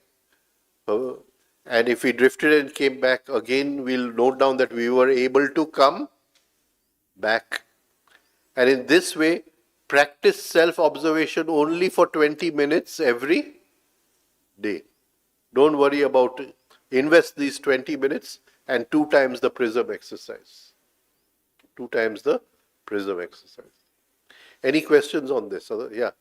And if we drifted and came back, again we'll note down that we were able to come back. And in this way, practice self-observation only for 20 minutes every day. Don't worry about it. Invest these 20 minutes and 2 times the prism exercise. 2 times the prism exercise. Any questions on this? Yeah.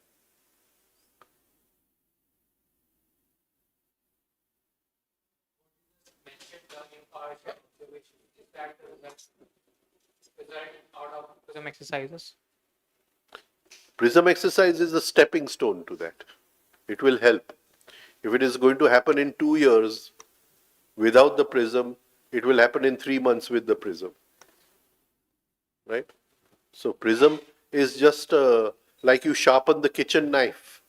Prism exercises. Prism exercise is a stepping stone to that. It will help. If it is going to happen in 2 years without the prism, it will happen in 3 months with the prism. Right? So prism is just like you sharpen the kitchen knife.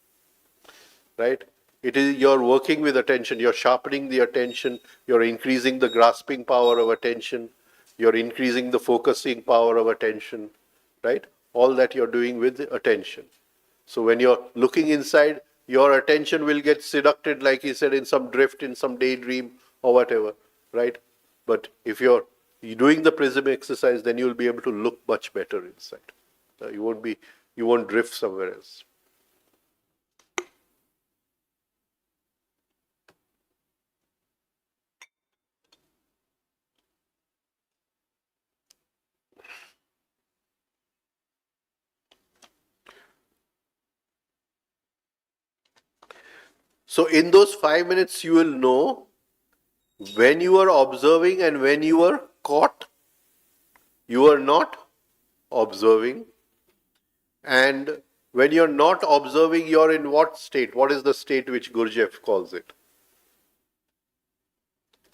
Right? It is you're working with attention, you're sharpening the attention, you're increasing the grasping power of attention, you're increasing the focusing power of attention, right? All that you're doing with attention. So when you're looking inside, your attention will get seducted, like he said, in some drift, in some daydream or whatever, right? But if you're doing the prism exercise, then you'll be able to look much better inside. You won't drift somewhere else. So in those 5 minutes, you will know when you are observing and when you are caught. You are not observing. And when you're not observing, you're in what state? What is the state which Gurdjieff calls it?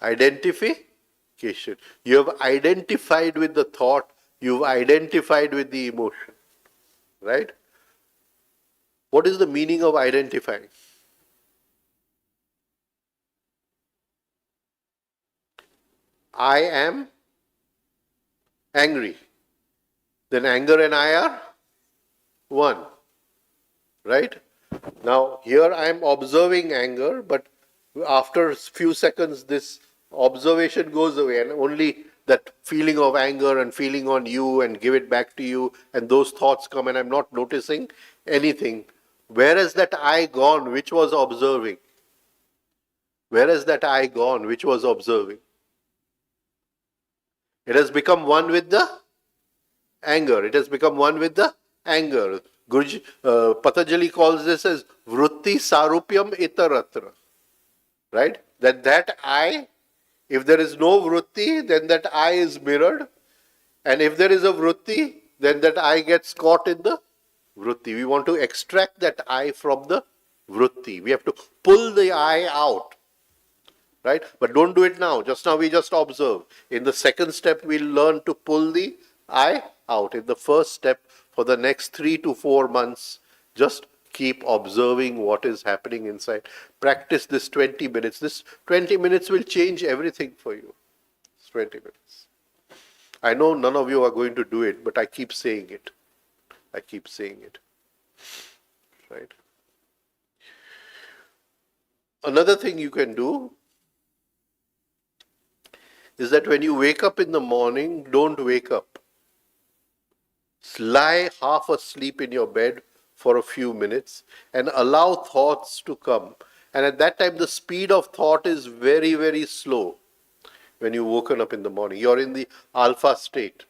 Identification. You have identified with the thought, you've identified with the emotion, right? What is the meaning of identifying? I am angry. Then anger and I are one, right? Now, here I am observing anger, but after a few seconds, this observation goes away, and only that feeling of anger and feeling on you and give it back to you, and those thoughts come, and I'm not noticing anything. Where is that I gone, which was observing? Where is that I gone, which was observing? It has become one with the anger. It has become one with the anger. Patanjali calls this as vritti sarupyam itaratra. Right? That I, if there is no vritti, then that I is mirrored. And if there is a vritti, then that I gets caught in the vritti. We want to extract that I from the vritti. We have to pull the I out. Right? But don't do it now. Just now we just observe. In the second step, we'll learn to pull the I out. In the first step, for the next 3 to 4 months, just keep observing what is happening inside. Practice this 20 minutes. This 20 minutes will change everything for you. It's 20 minutes. I know none of you are going to do it, but I keep saying it. I keep saying it. Right? Another thing you can do is that when you wake up in the morning, don't wake up. Lie half asleep in your bed for a few minutes and allow thoughts to come. And at that time, the speed of thought is very, very slow when you've woken up in the morning. You're in the alpha state,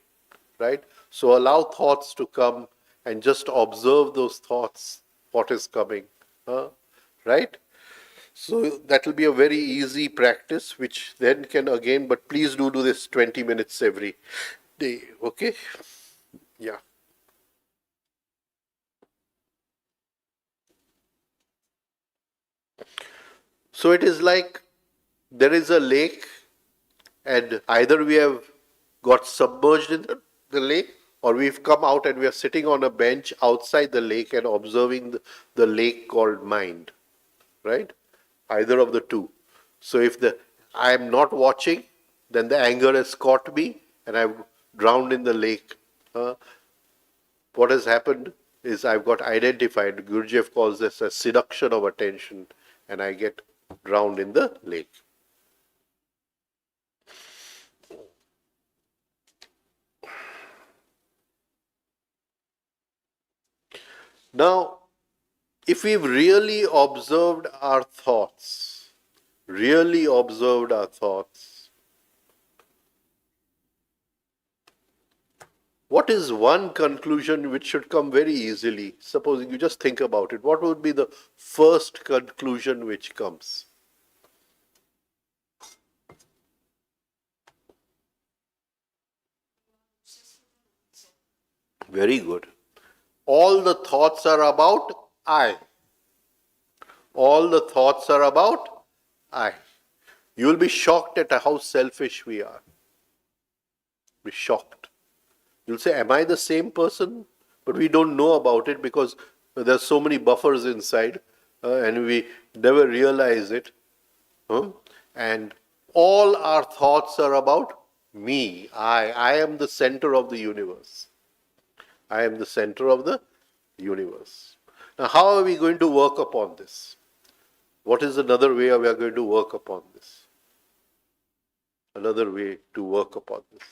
right? So allow thoughts to come and just observe those thoughts, what is coming, right? So that will be a very easy practice, which then can again, but please do this 20 minutes every day, okay? Yeah. So it is like there is a lake, and either we have got submerged in the lake, or we've come out and we are sitting on a bench outside the lake and observing the lake called mind, right? Either of the two. So if I am not watching, then the anger has caught me and I've drowned in the lake. What has happened is I've got identified. Gurdjieff calls this a seduction of attention, and I get drowned in the lake. Now, if we've really observed our thoughts, what is one conclusion which should come very easily? Supposing you just think about it, what would be the first conclusion which comes? Very good. All the thoughts are about I. All the thoughts are about I. You will be shocked at how selfish we are. Be shocked. You'll say, am I the same person? But we don't know about it because there's so many buffers inside. and we never realize it. And all our thoughts are about me. I am the center of the universe. I am the center of the universe. Now, how are we going to work upon this? What is another way we are going to work upon this? Another way to work upon this.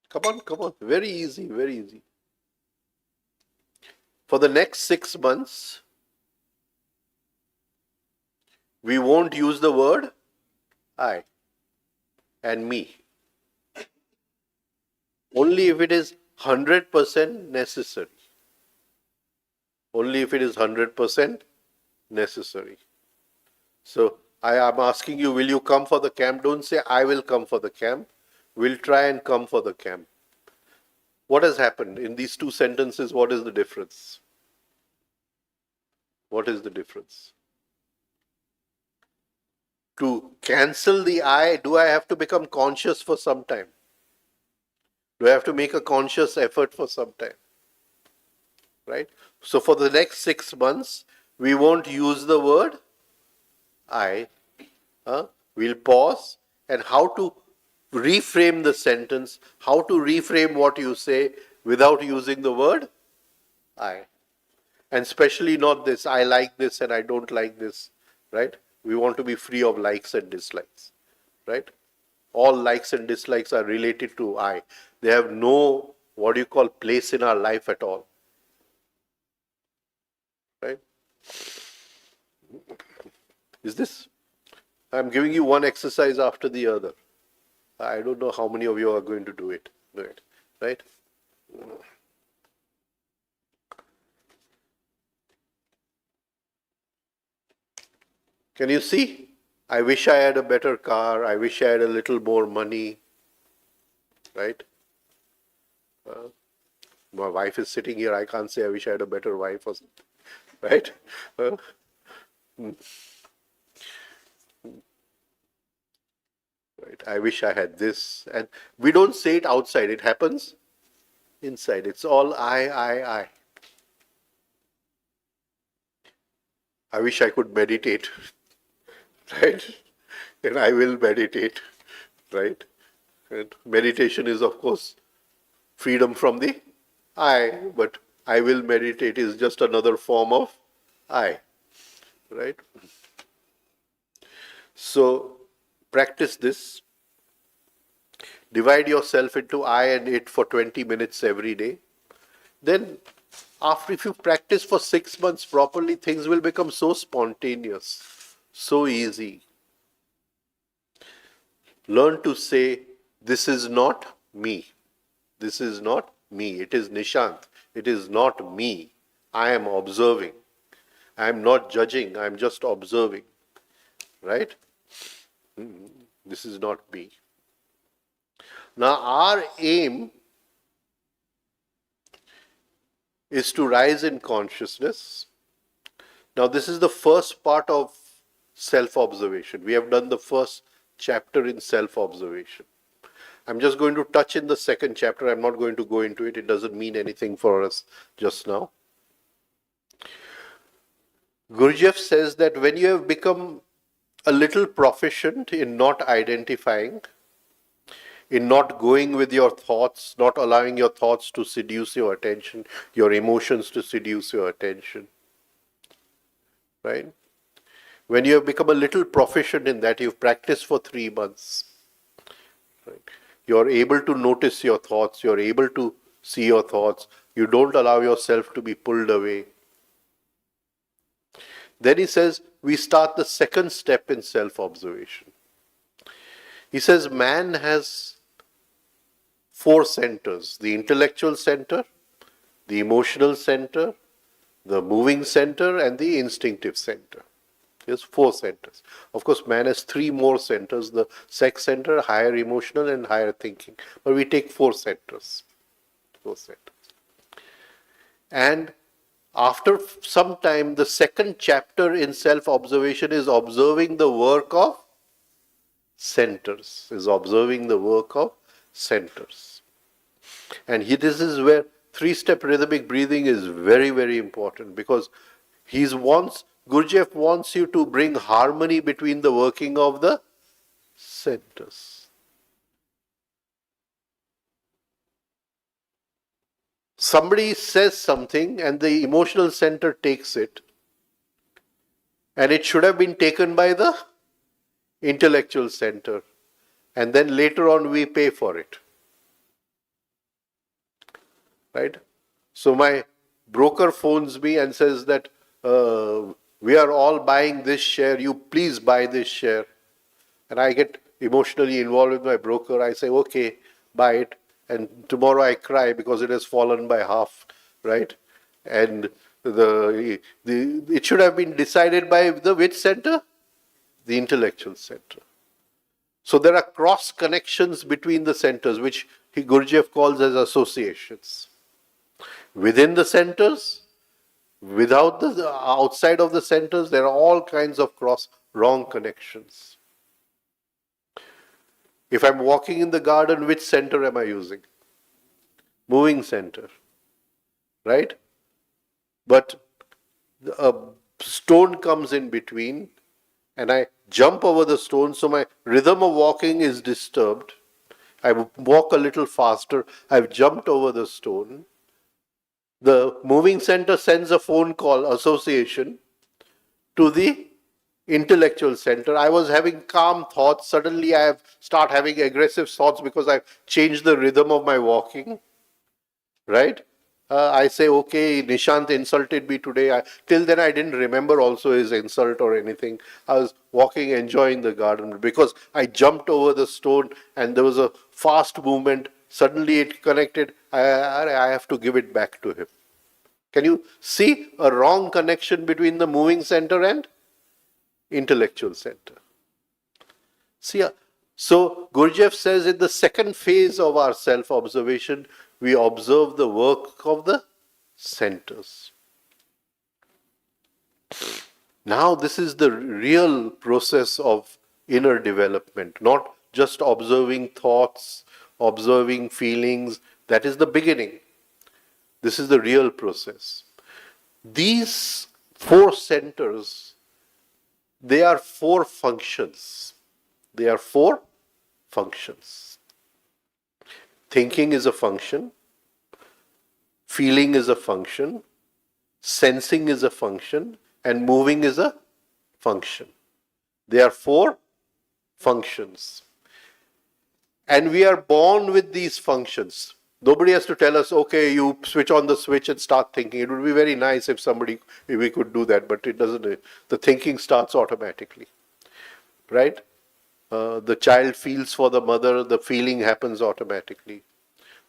Come on, come on. Very easy, very easy. For the next 6 months, we won't use the word I and me. Only if it is 100% necessary. Only if it is 100% necessary. So I am asking you, will you come for the camp? Don't say, I will come for the camp. We'll try and come for the camp. What has happened in these two sentences? What is the difference? What is the difference? To cancel the I, do I have to become conscious for some time? Do I have to make a conscious effort for some time? Right? So for the next 6 months, we won't use the word I. We'll pause, and how to reframe the sentence, how to reframe what you say without using the word I. And especially not this, I like this and I don't like this, right? We want to be free of likes and dislikes, right? All likes and dislikes are related to I. They have no, what do you call, place in our life at all, right? Is this? I'm giving you one exercise after the other. I don't know how many of you are going to do it, right? Can you see? I wish I had a better car. I wish I had a little more money, right? My wife is sitting here. I can't say I wish I had a better wife or something, right? Right. I wish I had this. And we don't say it outside. It happens inside. It's all I. I wish I could meditate, right? And I will meditate, right? And meditation is, of course, freedom from the I, but I will meditate is just another form of I, right? So practice this. Divide yourself into I and it for 20 minutes every day. Then after, if you practice for 6 months properly, things will become so spontaneous, so easy. Learn to say, this is not me. This is not me. It is Nishant. It is not me. I am observing. I am not judging. I am just observing. Right? This is not me. Now, our aim is to rise in consciousness. Now, this is the first part of self-observation. We have done the first chapter in self-observation. I'm just going to touch in the second chapter. I'm not going to go into it. It doesn't mean anything for us just now. Gurdjieff says that when you have become a little proficient in not identifying, in not going with your thoughts, not allowing your thoughts to seduce your attention, your emotions to seduce your attention, right? When you have become a little proficient in that, you've practiced for 3 months, right? You're able to notice your thoughts, you're able to see your thoughts, you don't allow yourself to be pulled away. Then he says, we start the second step in self-observation. He says, man has 4 centers: the intellectual center, the emotional center, the moving center, and the instinctive center. He has 4 centers. Of course, man has 3 more centers: the sex center, higher emotional, and higher thinking. But we take 4 centers. 4 centers. And after some time, the second chapter in self-observation is observing the work of centers. Is observing the work of centers. And this is where three-step rhythmic breathing is very, very important, because Gurdjieff wants you to bring harmony between the working of the centers. Somebody says something and the emotional center takes it, and it should have been taken by the intellectual center, and then later on we pay for it. Right? So my broker phones me and says that we are all buying this share, you please buy this share. And I get emotionally involved with my broker. I say, okay, buy it. And tomorrow I cry because it has fallen by half, right? And it should have been decided by the which center? The intellectual center. So there are cross connections between the centers, which Gurdjieff calls as associations. Within the centers, outside of the centers, there are all kinds of wrong connections. If I'm walking in the garden, which center am I using? Moving center, right? But a stone comes in between and I jump over the stone, so my rhythm of walking is disturbed. I walk a little faster, I've jumped over the stone. The moving center sends a phone call association to the intellectual center. I was having calm thoughts. Suddenly I start having aggressive thoughts because I've changed the rhythm of my walking. Right? I say, okay, Nishant insulted me today. Till then I didn't remember also his insult or anything. I was walking, enjoying the garden. Because I jumped over the stone and there was a fast movement. Suddenly it connected. I have to give it back to him. Can you see a wrong connection between the moving center and intellectual center? See, so Gurdjieff says in the second phase of our self-observation, we observe the work of the centers. Now this is the real process of inner development, not just observing thoughts, observing feelings. That is the beginning. This is the real process. These four centers, they are four functions. They are four functions. Thinking is a function, feeling is a function, sensing is a function, and moving is a function. They are four functions. And we are born with these functions. Nobody has to tell us, okay, you switch on the switch and start thinking. It would be very nice if we could do that, but it doesn't. The thinking starts automatically, right? The child feels for the mother, the feeling happens automatically.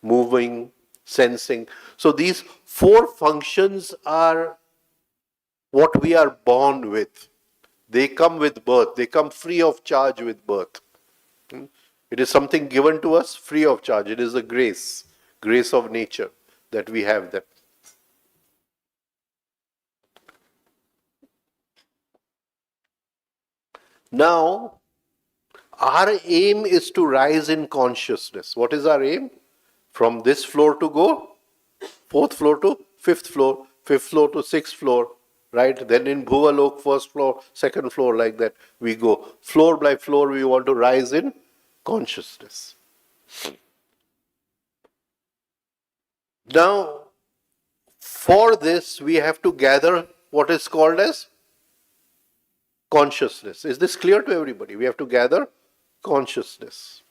Moving, sensing. So these four functions are what we are born with. They come with birth. They come free of charge with birth. It is something given to us free of charge. It is a grace of nature that we have them. Now, our aim is to rise in consciousness. What is our aim? From this floor to go, fourth floor to fifth floor to sixth floor, right? Then in Bhuvalok, first floor, second floor, like that we go. Floor by floor, we want to rise in consciousness. Now, for this, we have to gather what is called as consciousness. Is this clear to everybody? We have to gather consciousness.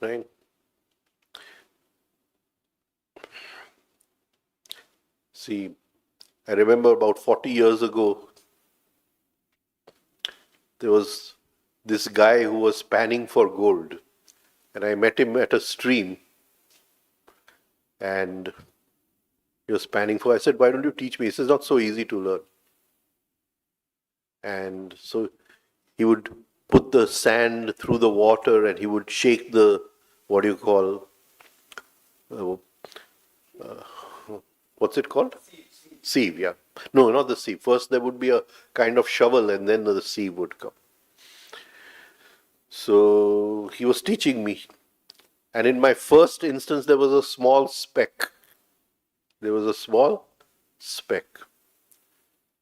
Right? See, I remember about 40 years ago, there was this guy who was panning for gold. And I met him at a stream. And he was panning for, I said, why don't you teach me? This is not so easy to learn. And so he would put the sand through the water and he would shake the, what do you call, what's it called? Sieve, yeah. No, not the sieve. First there would be a kind of shovel and then the sieve would come. So he was teaching me. And in my first instance, there was a small speck. There was a small speck.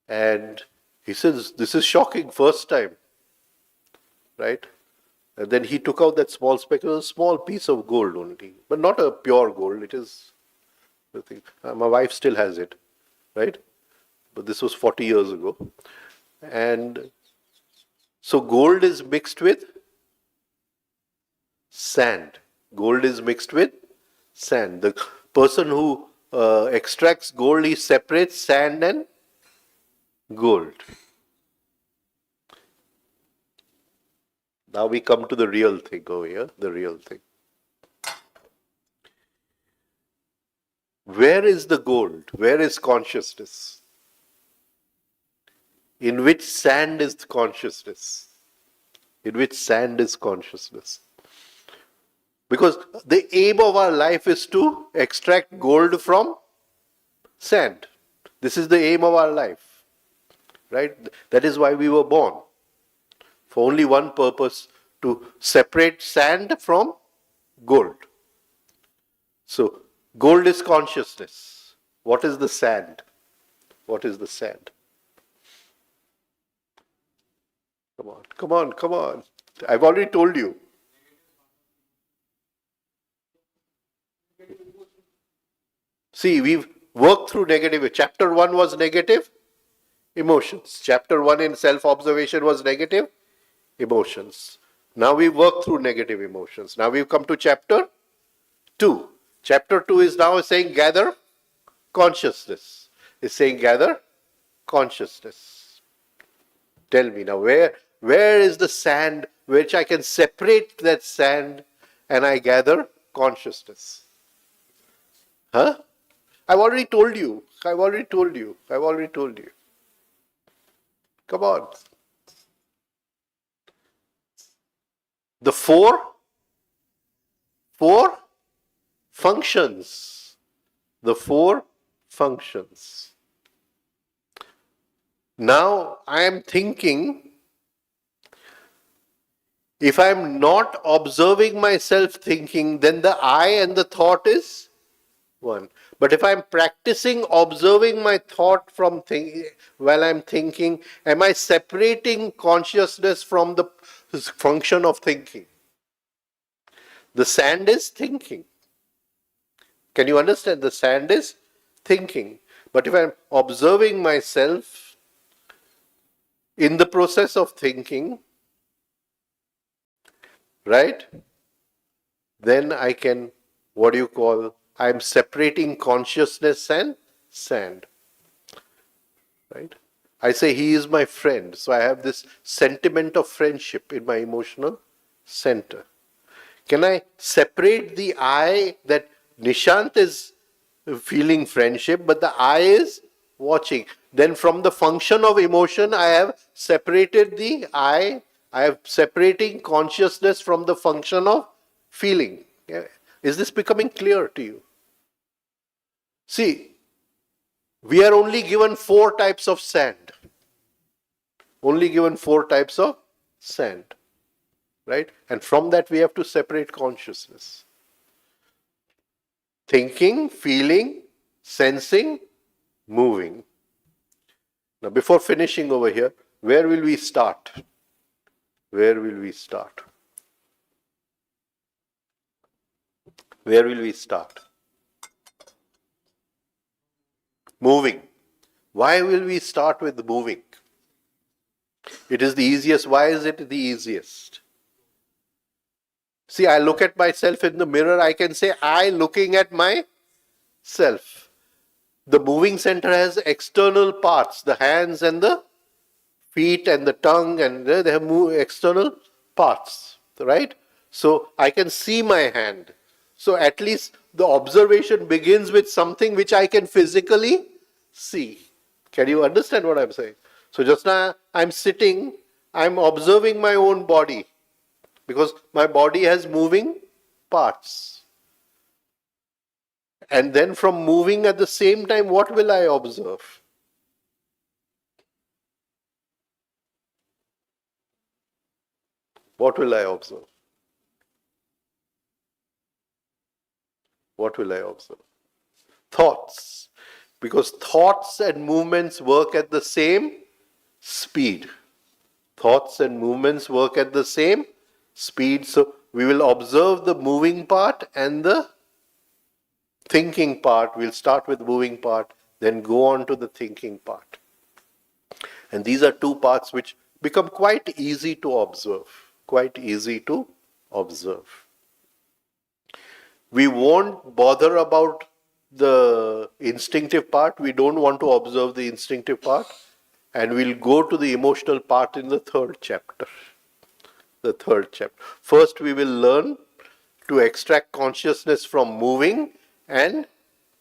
And he says, this is shocking, first time. Right? And then he took out that small speck. It was a small piece of gold only, but not a pure gold. It is the thing. My wife still has it, right? But this was 40 years ago. And so gold is mixed with sand. Gold is mixed with sand. The person who extracts gold, he separates sand and gold. Now we come to the real thing over here, the real thing. Where is the gold? Where is consciousness? In which sand is consciousness? In which sand is consciousness? Because the aim of our life is to extract gold from sand. This is the aim of our life. Right? That is why we were born. For only one purpose, to separate sand from gold. So, gold is consciousness. What is the sand? What is the sand? Come on, come on, come on. I've already told you. See, we've worked through negative. Chapter 1 was negative emotions. Chapter 1 in self-observation was negative emotions. Now we've worked through negative emotions. Now we've come to chapter 2. Chapter 2 is now saying gather consciousness. It's saying gather consciousness. Tell me now, where is the sand which I can separate that sand and I gather consciousness? Huh? I've already told you. I've already told you. I've already told you. Come on. The four functions. The four functions. Now I am thinking, if I am not observing myself thinking, then the I and the thought is one. But if I am practicing observing my thought from while I am thinking, am I separating consciousness from the function of thinking? The sand is thinking. Can you understand? The sand is thinking. But if I am observing myself in the process of thinking, right, then I can, what do you call, I am separating consciousness and sand. Right? I say he is my friend, so I have this sentiment of friendship in my emotional center. Can I separate the I that Nishant is feeling friendship, but the I is watching? Then from the function of emotion, I have separated the I am separating consciousness from the function of feeling. Is this becoming clear to you? See, we are only given 4 types of sand. Only given 4 types of sand. Right? And from that we have to separate consciousness. Thinking, feeling, sensing, moving. Now before finishing over here, where will we start? Where will we start? Where will we start? Moving. Why will we start with moving? It is the easiest. Why is it the easiest? See, I look at myself in the mirror, I can say, I looking at myself. The moving center has external parts, the hands and the feet and the tongue, and they have external parts, right? So I can see my hand. So at least the observation begins with something which I can physically see. Can you understand what I'm saying? So just now I'm sitting, I'm observing my own body because my body has moving parts. And then from moving at the same time, what will I observe? What will I observe? What will I observe? Thoughts. Because thoughts and movements work at the same speed. Thoughts and movements work at the same speed. So we will observe the moving part and the thinking part. We'll start with moving part, then go on to the thinking part. And these are two parts which become quite easy to observe. Quite easy to observe. We won't bother about the instinctive part. We don't want to observe the instinctive part. And we'll go to the emotional part in the third chapter. The third chapter. First, we will learn to extract consciousness from moving and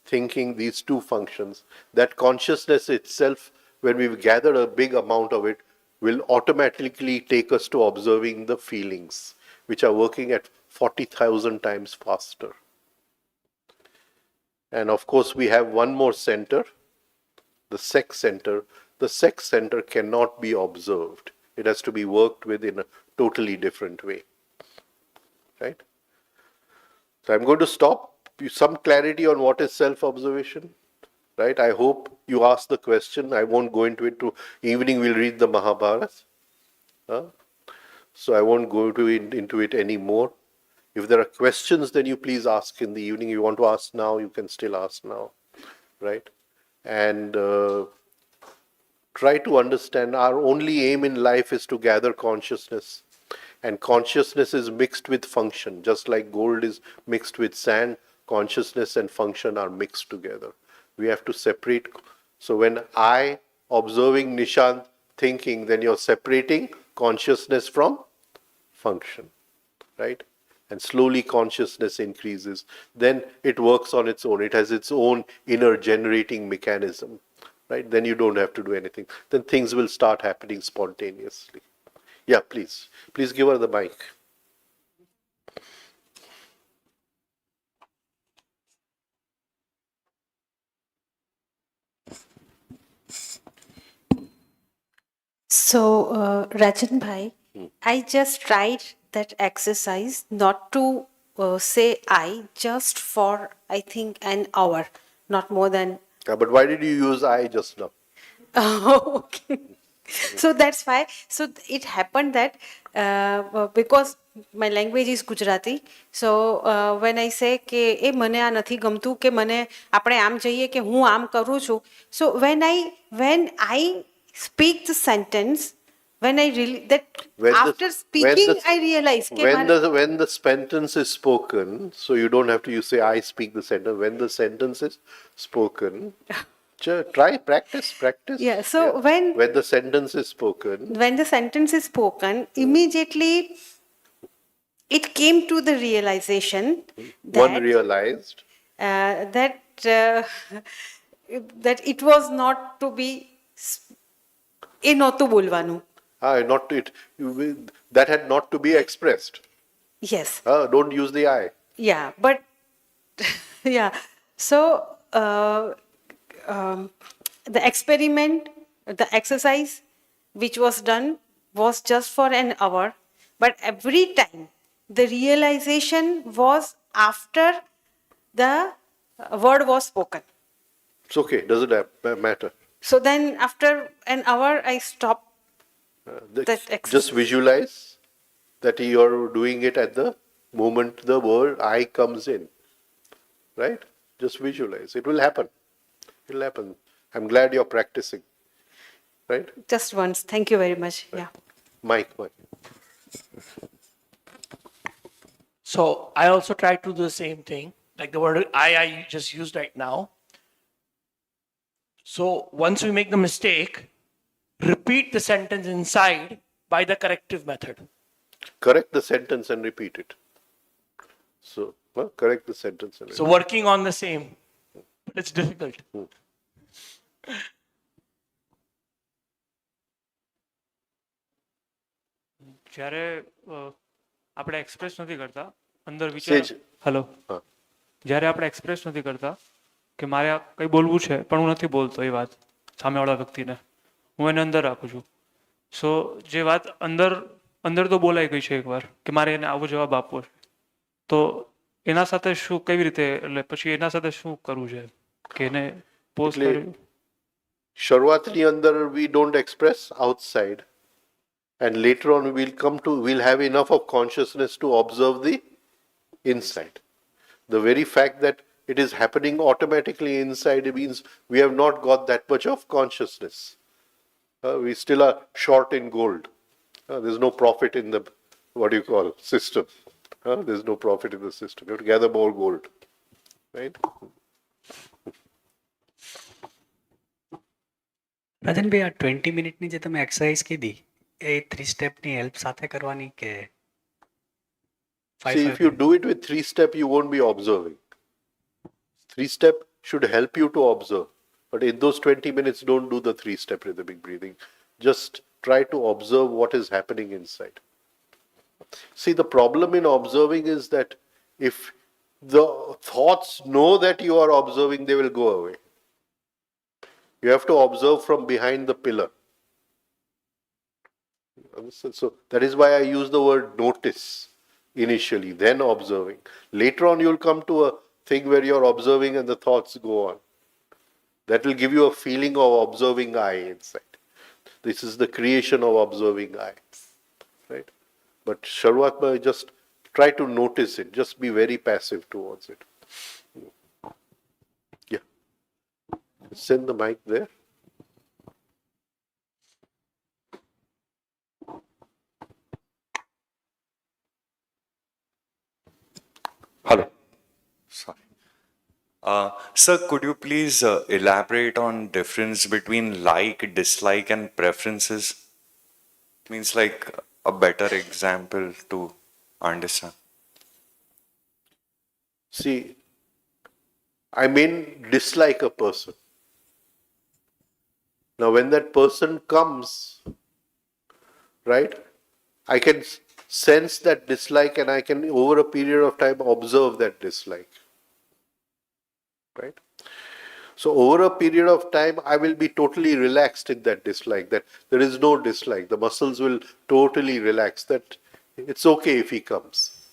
thinking, these two functions. That consciousness itself, when we've gathered a big amount of it, will automatically take us to observing the feelings, which are working at 40,000 times faster. And of course, we have one more center, the sex center. The sex center cannot be observed. It has to be worked with in a totally different way. Right? So I'm going to stop. Some clarity on what is self-observation. Right? I hope you ask the question. I won't go into it. Evening we'll read the Mahabharata. So I won't go into it anymore. If there are questions, then you please ask in the evening. If you want to ask now, you can still ask now. Right? And try to understand our only aim in life is to gather consciousness. And consciousness is mixed with function. Just like gold is mixed with sand, consciousness and function are mixed together. We have to separate. So when I observing Nishant thinking, then you're separating consciousness from function. Right? And slowly consciousness increases. Then it works on its own. It has its own inner generating mechanism. Right? Then you don't have to do anything. Then things will start happening spontaneously. Yeah, please. Please give her the mic. So, Rajan Bhai, I just tried that exercise not to say I, just for I think an hour, not more than. But why did you use I just now? Okay. So that's why. So it happened that because my language is Gujarati, so when I say કે એ મને આ નથી ગમતું કે મને આપણે આમ જઈએ કે હું આમ કરું છું, so when I speak the sentence, when I really that after speaking I realize when the sentence is spoken, so you don't have to say I speak the sentence. When the sentence is spoken, try practice. Yeah. So when the sentence is spoken, immediately it came to the realization that one realized that it was not to be એ નહોતું બોલવાનું. not it that had not to be expressed. Yes. Don't use the I. Yeah, but yeah. So the experiment, the exercise which was done was just for an hour, but every time the realization was after the word was spoken. It's okay, doesn't matter. So then after an hour I stopped that exercise. Just visualize that you're doing it at the moment the word I comes in. Right? Just visualize. It will happen. It will happen. I'm glad you're practicing. Right? Just once. Thank you very much. Right. Yeah. Mike. So I also try to do the same thing, like the word I just used right now. So once we make the mistake, repeat the sentence inside by the corrective method. Correct the sentence and repeat it. So, correct the sentence and repeat. So working on the same, but it's difficult. જ્યારે આપણે express નથી કરતા અંદર વિચાર hello જ્યારે આપણે express નથી કરતા કે મારે આ કંઈ બોલવું છે પણ હું નથી બોલતો એ વાત સામેવાળા વ્યક્તિને, હું એને અંદર રાખું છું. સો જે વાત અંદર અંદર તો બોલાઈ ગઈ છે એકવાર કે મારે એને આવો જવાબ આપવો છે, તો એના સાથે શું કેવી રીતે, એટલે પછી એના સાથે શું કરવું છે કે એને પોઝ એટલે કરવી? શરૂઆતની અંદર we don't express outside, and later on we'll have enough of consciousness to observe the inside. The very fact that it is happening automatically inside means we have not got that much of consciousness. We still are short in gold. There's no profit in the, what do you call, system. There's no profit in the system. You have to gather more gold. Right? રાજનભાઈ, આ 20 મિનિટની જે તમે exercise કીધી એ 3 સ્ટેપની help સાથે કરવાની કે See, if you do it with 3 step, you won't be observing. 3 step should help you to observe. But in those 20 minutes, don't do the 3 step rhythmic breathing. Just try to observe what is happening inside. See, the problem in observing is that if the thoughts know that you are observing, they will go away. You have to observe from behind the pillar. So that is why I use the word notice initially, then observing. Later on, you'll come to a thing where you're observing and the thoughts go on. That will give you a feeling of observing eye inside. This is the creation of observing eye. Right? But Sharuatma, just try to notice it. Just be very passive towards it. Yeah. Send the mic there. Hello. Sorry. Sir, could you please elaborate on difference between like, dislike, and preferences? Means like a better example to understand. See, I mean dislike a person. Now, when that person comes, right, I can sense that dislike and I can, over a period of time, observe that dislike. Right? So, over a period of time, I will be totally relaxed in that dislike, that there is no dislike. The muscles will totally relax, that it's okay if he comes.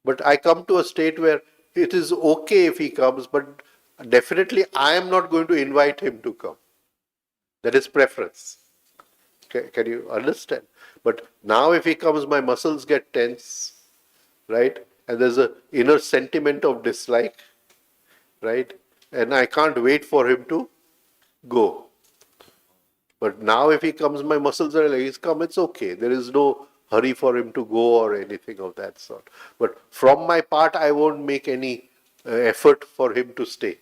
But I come to a state where it is okay if he comes, but definitely I am not going to invite him to come. That is preference. Can you understand? But now if he comes, my muscles get tense, right? And there's an inner sentiment of dislike, right? And I can't wait for him to go. But now if he comes, my muscles are like, he's come, it's okay. There is no hurry for him to go or anything of that sort. But from my part, I won't make any effort for him to stay.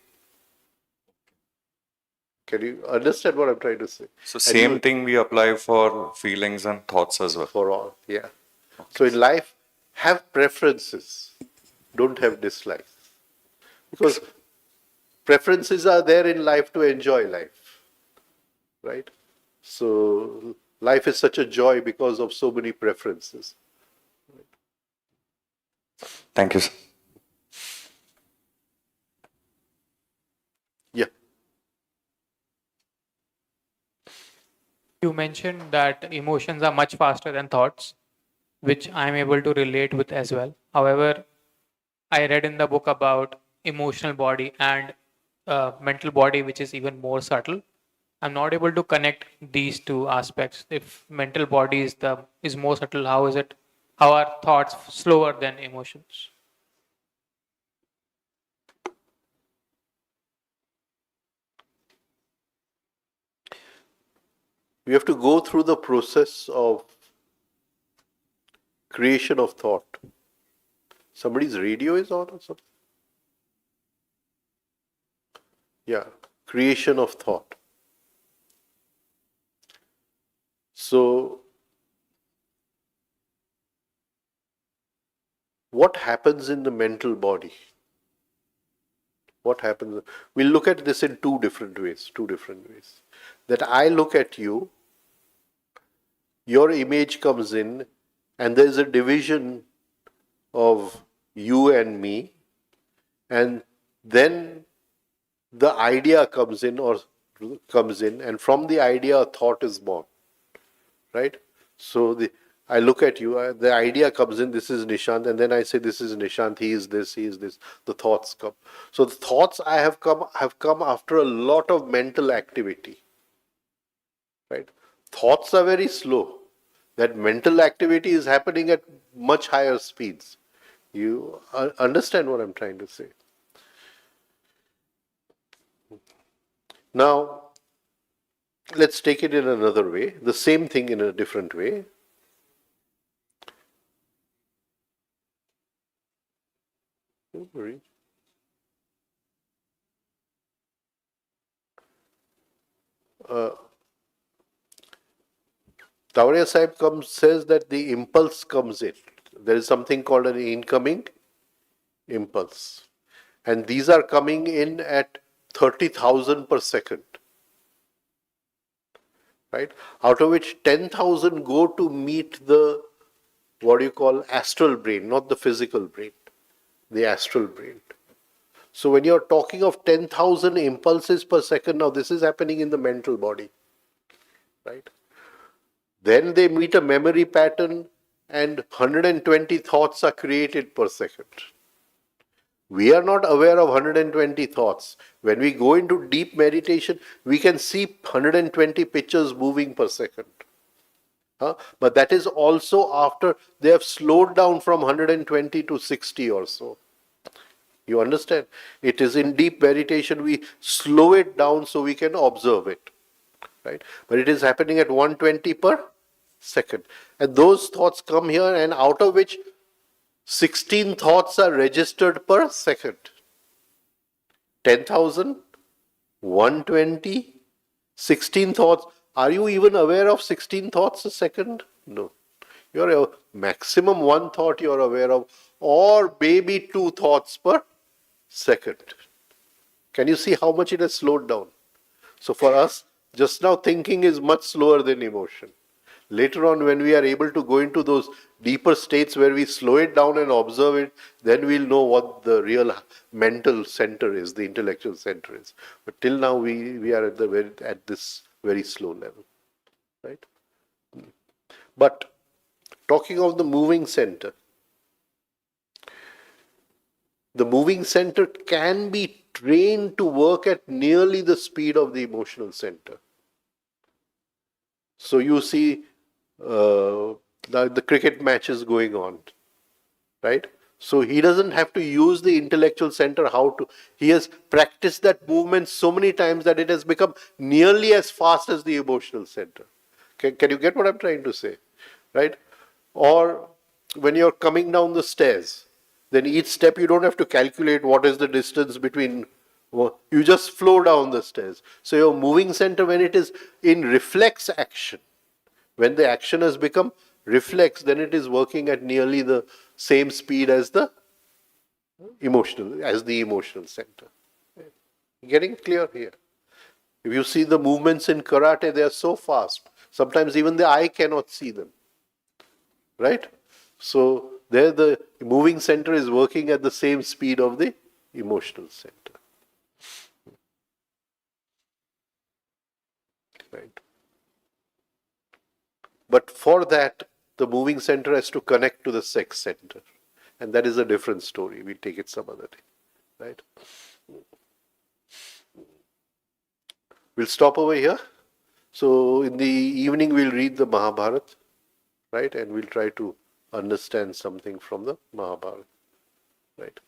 Can you understand what I'm trying to say? So same thing we apply for feelings and thoughts as well. For all, yeah. Okay. So in life, have preferences. Don't have dislikes. Because preferences are there in life to enjoy life. Right? So life is such a joy because of so many preferences. Thank you, sir. Yeah. You mentioned that emotions are much faster than thoughts, which I'm able to relate with as well. However, I read in the book about emotional body and mental body, which is even more subtle. I'm not able to connect these two aspects. If mental body is more subtle, how is it? How are thoughts slower than emotions? We have to go through the process of creation of thought. Somebody's radio is on or something? Yeah, creation of thought. So, what happens in the mental body? What happens? We'll look at this in two different ways. That I look at you, your image comes in, and there's a division of you and me, and then the idea comes in, and from the idea a thought is born. Right? So I look at you, the idea comes in, this is Nishant, and then I say, this is Nishant, he is this, the thoughts come. So the thoughts have come after a lot of mental activity, right? Thoughts are very slow. That mental activity is happening at much higher speeds. You understand what I'm trying to say? Now, let's take it in another way, the same thing in a different way. Don't worry. Tawariya Sahib says that the impulse comes in. There is something called an incoming impulse. And these are coming in at 30,000 per second. Right? Out of which 10,000 go to meet the, what do you call, astral brain, not the physical brain, the astral brain. So when you're talking of 10,000 impulses per second, now this is happening in the mental body, right? Then they meet a memory pattern and 120 thoughts are created per second. We are not aware of 120 thoughts. When we go into deep meditation, we can see 120 pictures moving per second. But that is also after they have slowed down from 120 to 60 or so. You understand? It is in deep meditation, we slow it down so we can observe it. Right? But it is happening at 120 per second. And those thoughts come here, and out of which 16 thoughts are registered per second. 10,000, 120, 16 thoughts. Are you even aware of 16 thoughts a second? No. You're a maximum one thought you're aware of, or maybe 2 thoughts per second. Can you see how much it has slowed down? So for us, just now thinking is much slower than emotion. Later on, when we are able to go into those deeper states where we slow it down and observe it, then we'll know what the real mental center is, the intellectual center is. But till now, we are at this very slow level, right? But talking of the moving center can be trained to work at nearly the speed of the emotional center. So you see the cricket matches going on, right? So he doesn't have to use the intellectual center he has practiced that movement so many times that it has become nearly as fast as the emotional center. Can you get what I'm trying to say, right? Or when you're coming down the stairs, then each step you don't have to calculate what is the distance between, you just flow down the stairs. So your moving center, when it is in reflex action, when the action has become reflex, then it is working at nearly the same speed as the emotional center. Getting clear here? If you see the movements in karate, they are so fast. Sometimes even the eye cannot see them. Right? So there the moving center is working at the same speed of the emotional center. Right? But for that, the moving center has to connect to the sex center. And that is a different story. We'll take it some other day. Right? We'll stop over here. So in the evening, we'll read the Mahabharata. Right? And we'll try to understand something from the Mahabharata. Right?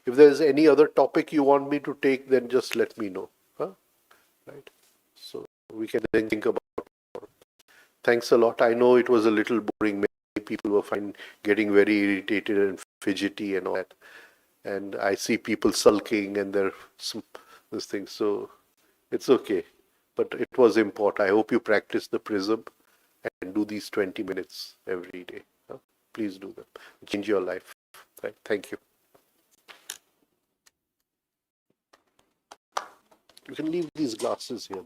If there's any other topic you want me to take, then just let me know. Right? So we can then think about it. Thanks a lot. I know it was a little boring. Many people were getting very irritated and fidgety and all that. And I see people sulking and this thing. So it's okay. But it was important. I hope you practice the prism and do these 20 minutes every day. Please do them. Change your life. Right? Thank you. You can leave these glasses here.